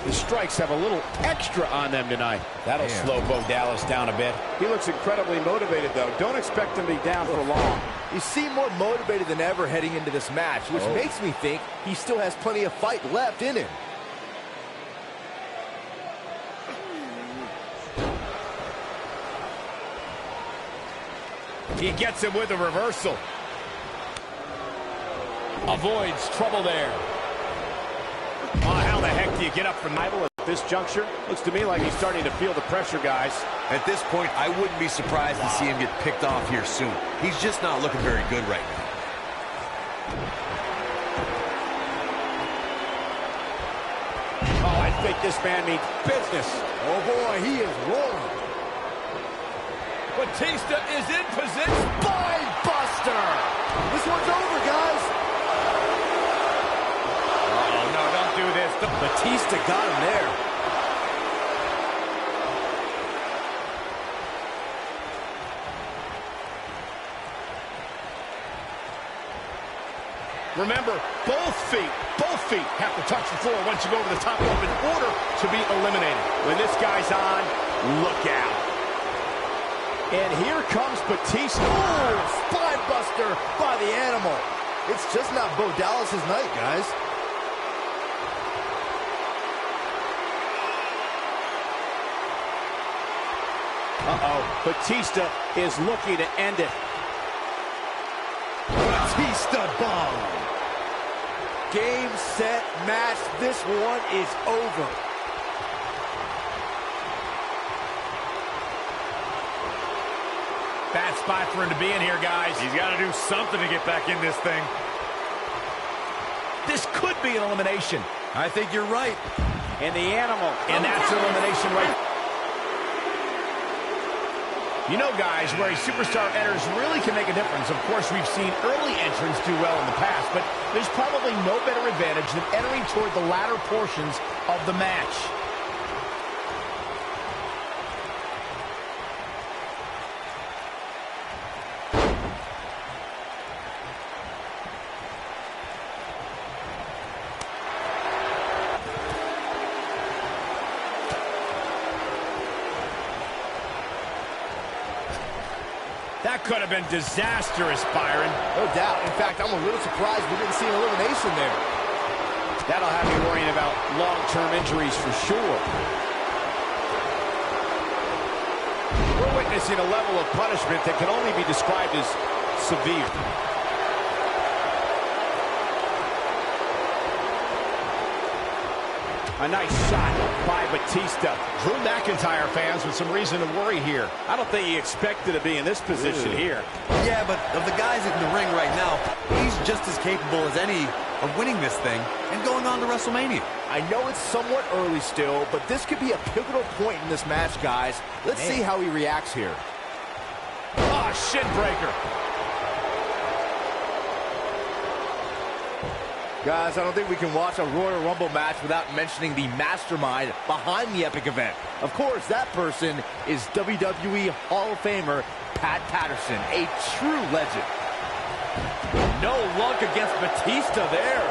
The strikes have a little extra on them tonight. That'll slow Bo Dallas down a bit. He looks incredibly motivated, though. Don't expect him to be down for long. You seem more motivated than ever heading into this match, which makes me think he still has plenty of fight left in him. He gets him with a reversal. Avoids trouble there. Oh, how the heck do you get up from that? At this juncture, looks to me like he's starting to feel the pressure, guys. At this point, I wouldn't be surprised to see him get picked off here soon. He's just not looking very good right now. Oh, I think this man means business. Oh boy, he is rolling. Batista is in position. Spine buster! This one's over, guys. Oh, no, don't do this. Batista got him there. Remember, both feet have to touch the floor once you go to the top rope in order to be eliminated. When this guy's on, look out. And here comes Batista. Oh, spine buster by the animal. It's just not Bo Dallas' night, guys. Batista is looking to end it. Batista bomb. Game, set, match. This one is over. Bad spot for him to be in here, guys. He's got to do something to get back in this thing. This could be an elimination. I think you're right. And the animal. And that's elimination right. You know, guys, where a superstar enters really can make a difference. Of course, we've seen early entrants do well in the past, but there's probably no better advantage than entering toward the latter portions of the match. That could have been disastrous, Byron. No doubt. In fact, I'm a little surprised we didn't see an elimination there. That'll have you worrying about long-term injuries for sure. We're witnessing a level of punishment that can only be described as severe. A nice shot by Batista. Drew McIntyre fans with some reason to worry here. I don't think he expected to be in this position here. Yeah, but of the guys in the ring right now, he's just as capable as any of winning this thing and going on to WrestleMania. I know it's somewhat early still, but this could be a pivotal point in this match, guys. Let's see how he reacts here. Oh, shin breaker. Guys, I don't think we can watch a Royal Rumble match without mentioning the mastermind behind the epic event. Of course, that person is WWE Hall of Famer Pat Patterson, a true legend. No luck against Batista there.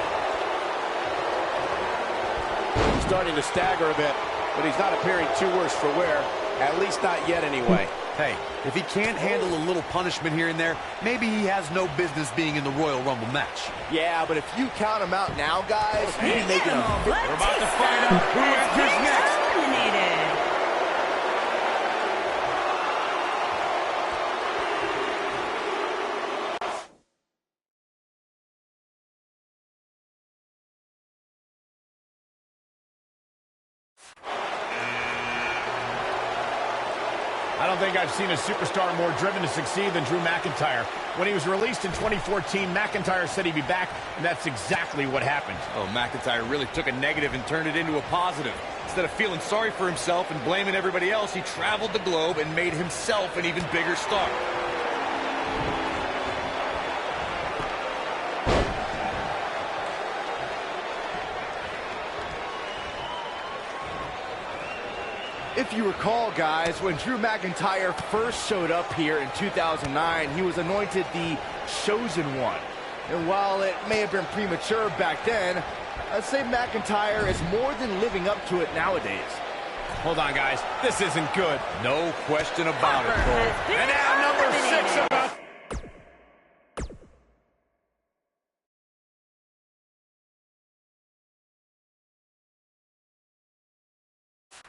He's starting to stagger a bit, but he's not appearing too worse for wear. At least not yet anyway. Hey, if he can't handle a little punishment here and there, maybe he has no business being in the Royal Rumble match. Yeah, but if you count him out now, guys, he'd be making a... We're about to find out who enters next. Eliminated. I don't think I've seen a superstar more driven to succeed than Drew McIntyre. When he was released in 2014, McIntyre said he'd be back, and that's exactly what happened. Oh, McIntyre really took a negative and turned it into a positive. Instead of feeling sorry for himself and blaming everybody else, he traveled the globe and made himself an even bigger star. If you recall, guys, when Drew McIntyre first showed up here in 2009, he was anointed the Chosen One. And while it may have been premature back then, I'd say McIntyre is more than living up to it nowadays. Hold on, guys. This isn't good. No question about it, Cole. And now number 6 about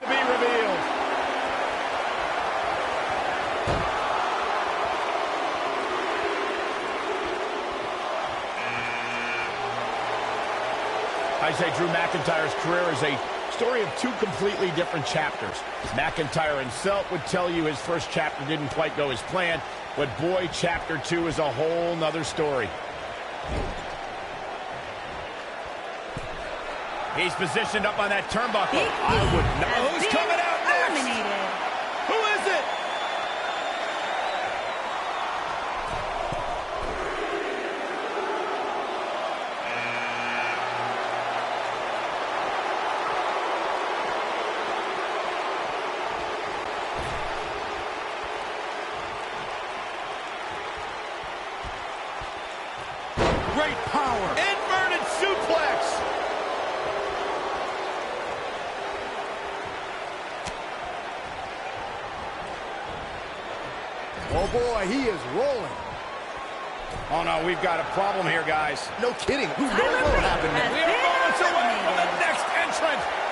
to be revealed. I say Drew McIntyre's career is a story of two completely different chapters. McIntyre himself would tell you his first chapter didn't quite go as planned, but boy, chapter 2 is a whole nother story. He's positioned up on that turnbuckle. I would know who's coming out next. Eliminated. Who is it? great power. Inverted suplex. Oh boy, he is rolling. Oh no, we've got a problem here, guys. No kidding. Who knows Tyler what will Bate happen has next? We are moments away from the eliminated. next entrant.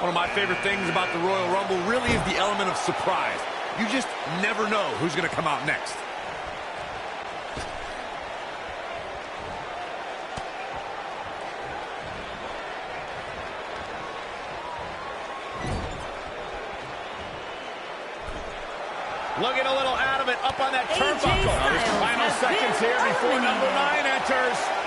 One of my favorite things about the Royal Rumble really is the element of surprise. You just never know who's going to come out next. Looking a little out of it, up on that AJ turnbuckle. Styles Final has seconds been here before number eliminated. 9 enters.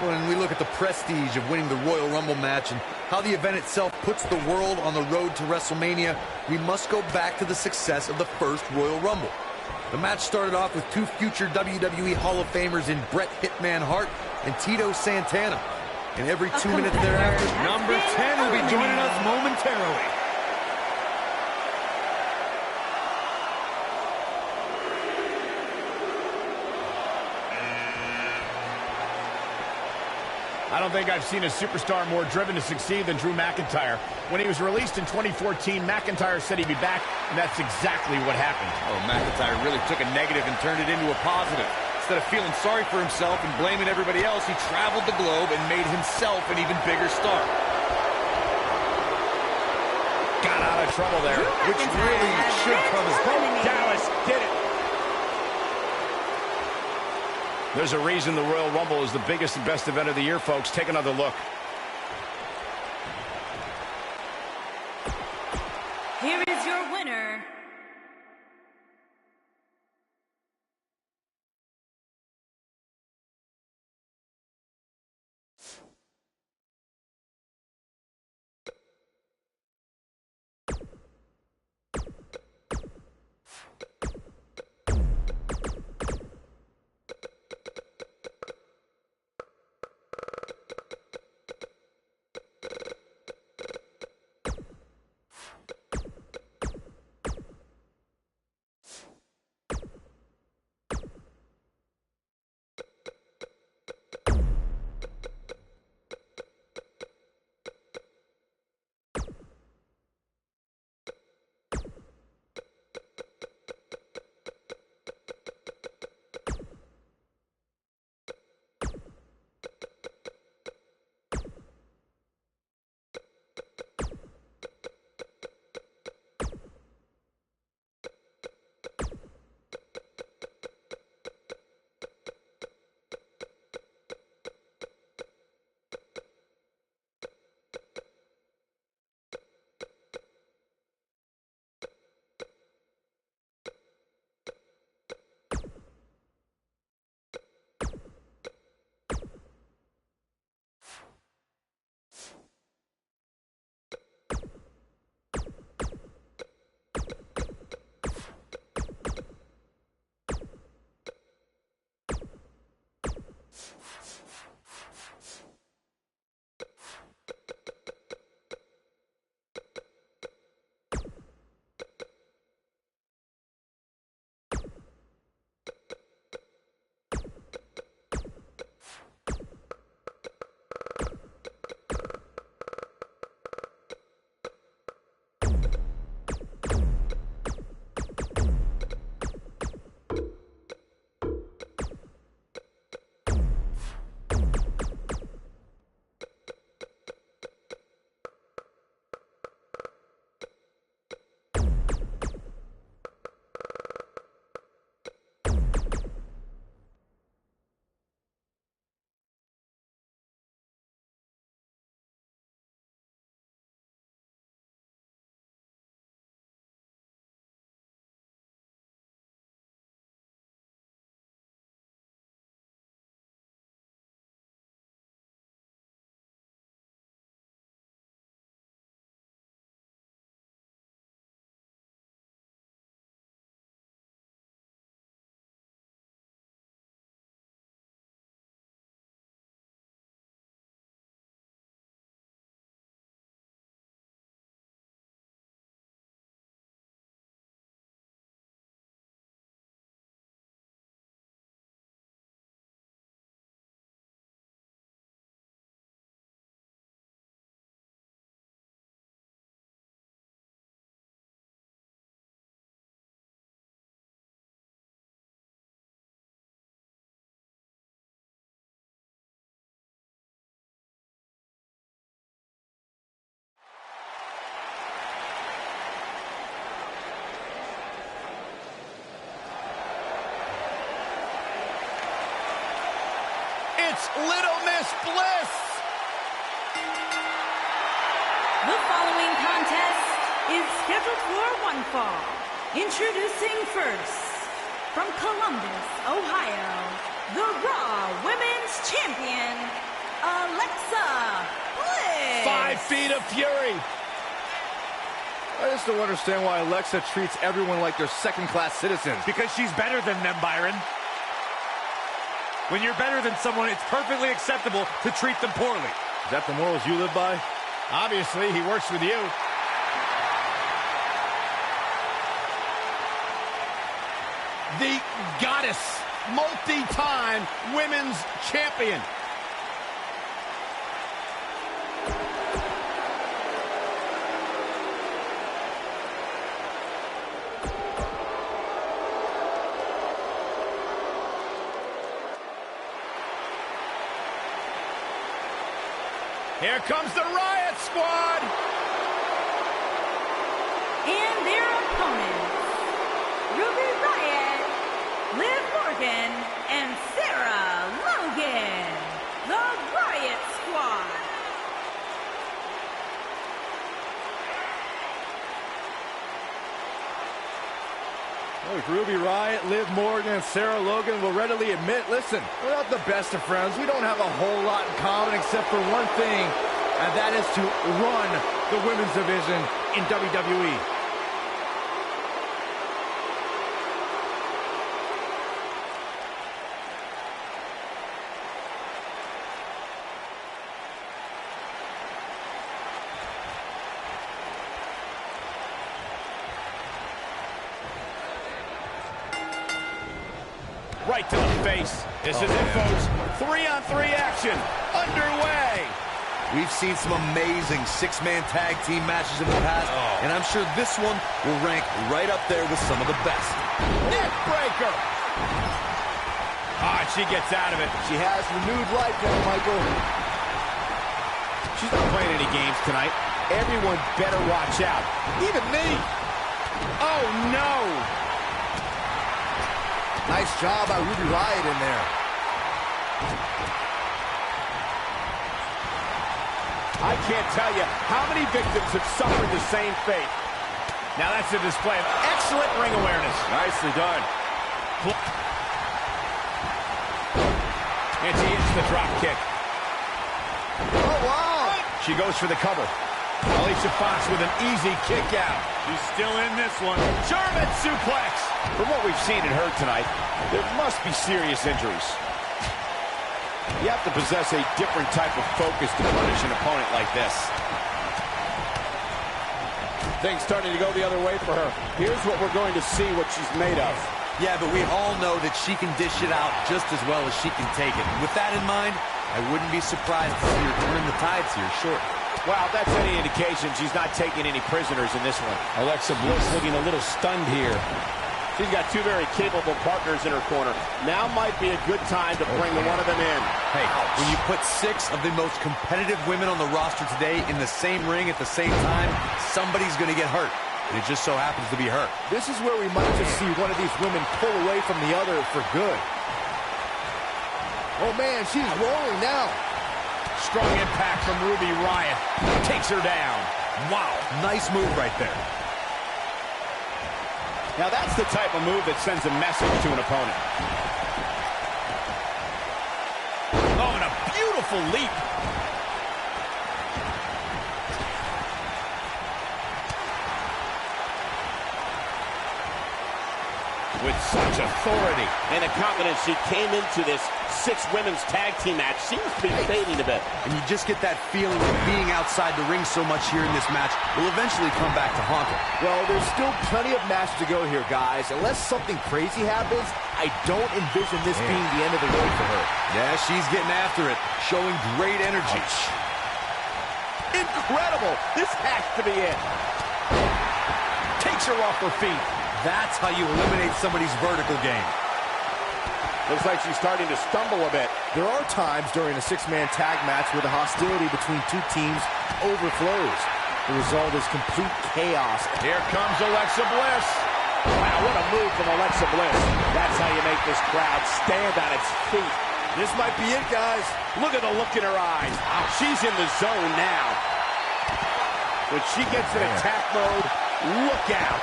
When we look at the prestige of winning the Royal Rumble match and how the event itself puts the world on the road to WrestleMania, we must go back to the success of the first Royal Rumble. The match started off with two future WWE Hall of Famers in Bret Hitman Hart and Tito Santana. And every 2 minutes thereafter, Number 10 will be joining us momentarily. I don't think I've seen a superstar more driven to succeed than Drew McIntyre. When he was released in 2014, McIntyre said he'd be back, and that's exactly what happened. Oh, McIntyre really took a negative and turned it into a positive. Instead of feeling sorry for himself and blaming everybody else, he traveled the globe and made himself an even bigger star. Got out of trouble there. which really should come as Dallas did it. There's a reason the Royal Rumble is the biggest and best event of the year, folks. Take another look. Here is your winner, It's Little Miss Bliss. The following contest is scheduled for one fall. Introducing first, from Columbus, Ohio, the Raw Women's Champion, Alexa Bliss. 5 feet of fury. I just don't understand why Alexa treats everyone like they're second-class citizens. Because she's better than them, Byron. When you're better than someone, it's perfectly acceptable to treat them poorly. Is that the morals you live by? Obviously, he works with you. The goddess, multi-time women's champion. Here comes the Riot Squad! And their opponents, Ruby Riott, Liv Morgan, and Sarah Logan, the Riot Squad. Look, Ruby Riott, Liv Morgan, and Sarah Logan will readily admit, listen, we're not the best of friends. We don't have a whole lot in common except for one thing, and that is to run the women's division in WWE. Right to the face. This is it, folks. 3-on-3 action underway. We've seen some amazing six-man tag team matches in the past, and I'm sure this one will rank right up there with some of the best. Neck breaker. Ah, she gets out of it. She has renewed life now, Michael. She's not playing any games tonight. Everyone better watch out. Even me. Oh, no. Nice job by Ruby Riott in there. I can't tell you how many victims have suffered the same fate. Now that's a display of excellent ring awareness. Nicely done. And she hits the drop kick. Oh, wow. She goes for the cover. Alicia Fox with an easy kick out. She's still in this one. German suplex. From what we've seen and heard tonight, there must be serious injuries. You have to possess a different type of focus to punish an opponent like this. Things starting to go the other way for her. Here's what we're going to see what she's made of. Yeah, but we all know that she can dish it out just as well as she can take it. And with that in mind, I wouldn't be surprised to see her turn the tides here short. Well, if that's any indication, she's not taking any prisoners in this one. Alexa Bliss looking a little stunned here. She's got two very capable partners in her corner. Now might be a good time to bring one of them in. Hey, when you put 6 of the most competitive women on the roster today in the same ring at the same time, somebody's going to get hurt. And it just so happens to be her. This is where we might just see one of these women pull away from the other for good. Oh, man, she's rolling now. Strong impact from Ruby Riott. Takes her down. Wow. Nice move right there. Now that's the type of move that sends a message to an opponent. Oh, and a beautiful leap. With such authority. And the confidence she came into this 6 women's tag team match seems to be fading a bit. And you just get that feeling of being outside the ring so much here in this match will eventually come back to haunt her. Well, there's still plenty of match to go here, guys. Unless something crazy happens, I don't envision this being the end of the road for her. Yeah, she's getting after it, showing great energy. Incredible! This has to be it. Takes her off her feet. That's how you eliminate somebody's vertical game. Looks like she's starting to stumble a bit. There are times during a 6-man tag match where the hostility between two teams overflows. The result is complete chaos. Here comes Alexa Bliss. Wow, what a move from Alexa Bliss. That's how you make this crowd stand on its feet. This might be it, guys. Look at the look in her eyes. She's in the zone now. When she gets in attack mode, look out.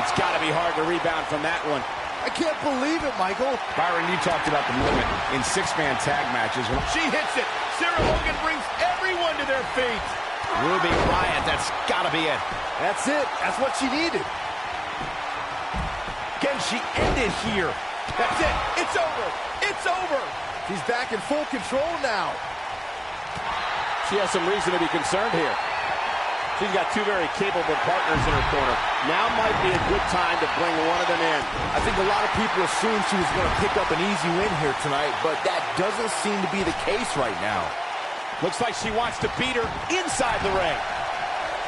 It's got to be hard to rebound from that one. I can't believe it, Michael. Byron, you talked about the limit in six-man tag matches. She hits it. Sarah Logan brings everyone to their feet. Ruby Riott, that's got to be it. That's it. That's what she needed. Can she end it here? That's it. It's over. It's over. She's back in full control now. She has some reason to be concerned here. She's got two very capable partners in her corner. Now might be a good time to bring one of them in. I think a lot of people assumed she was going to pick up an easy win here tonight, but that doesn't seem to be the case right now. Looks like she wants to beat her inside the ring.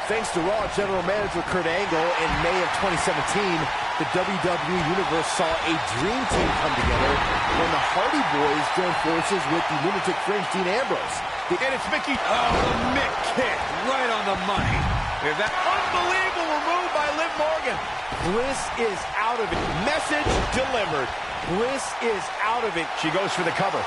Thanks to Raw General Manager Kurt Angle, in May of 2017, the WWE Universe saw a dream team come together when the Hardy Boys joined forces with the Lunatic Fringe Dean Ambrose. And it's Mickey. Oh, the Mick kick right on the money. That Unbelievable remove by Liv Morgan. Bliss is out of it. Message delivered. Bliss is out of it. She goes for the cover.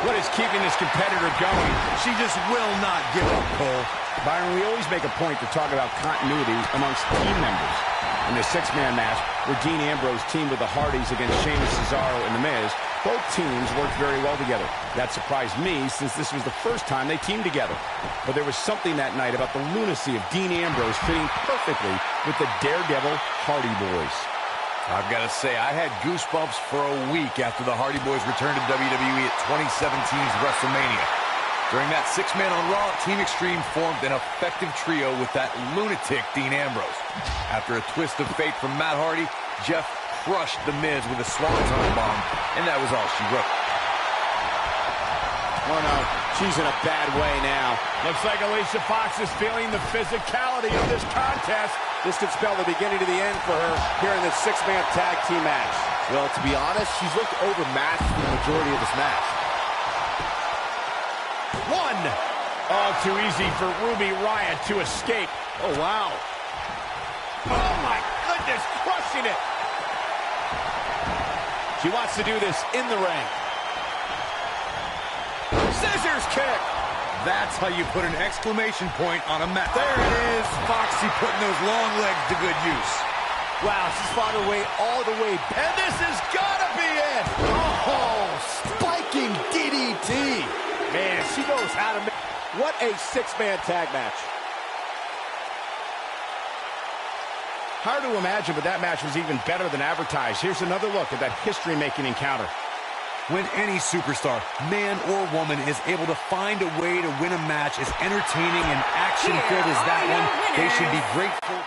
What is keeping this competitor going? She just will not give up, Cole. Byron, we always make a point to talk about continuity amongst team members. In the six-man match, where Dean Ambrose teamed with the Hardys against Sheamus, Cesaro, and The Miz, both teams worked very well together. That surprised me, since this was the first time they teamed together. But there was something that night about the lunacy of Dean Ambrose fitting perfectly with the Daredevil Hardy Boys. I've got to say, I had goosebumps for a week after the Hardy Boys returned to WWE at 2017's WrestleMania. During that six-man on Raw, Team Extreme formed an effective trio with that lunatic Dean Ambrose. After a twist of fate from Matt Hardy, Jeff crushed The Miz with a swanton bomb, and that was all she wrote. Oh no, she's in a bad way now. Looks like Alicia Fox is feeling the physicality of this contest. This could spell the beginning to the end for her here in this six-man tag team match. Well, to be honest, she's looked overmatched for the majority of this match. One. All too easy for Ruby Riott to escape. Oh, wow. Oh, my goodness, crushing it. She wants to do this in the ring. Scissors kick. That's how you put an exclamation point on a match. There it is, Foxy putting those long legs to good use. Wow, she's fought her way all the way back. And this has got to be it. Oh, spiking DDT. Man, she knows how to make... What a six-man tag match. Hard to imagine, but that match was even better than advertised. Here's another look at that history-making encounter. When any superstar, man or woman, is able to find a way to win a match as entertaining and action-filled as that one, they should be grateful.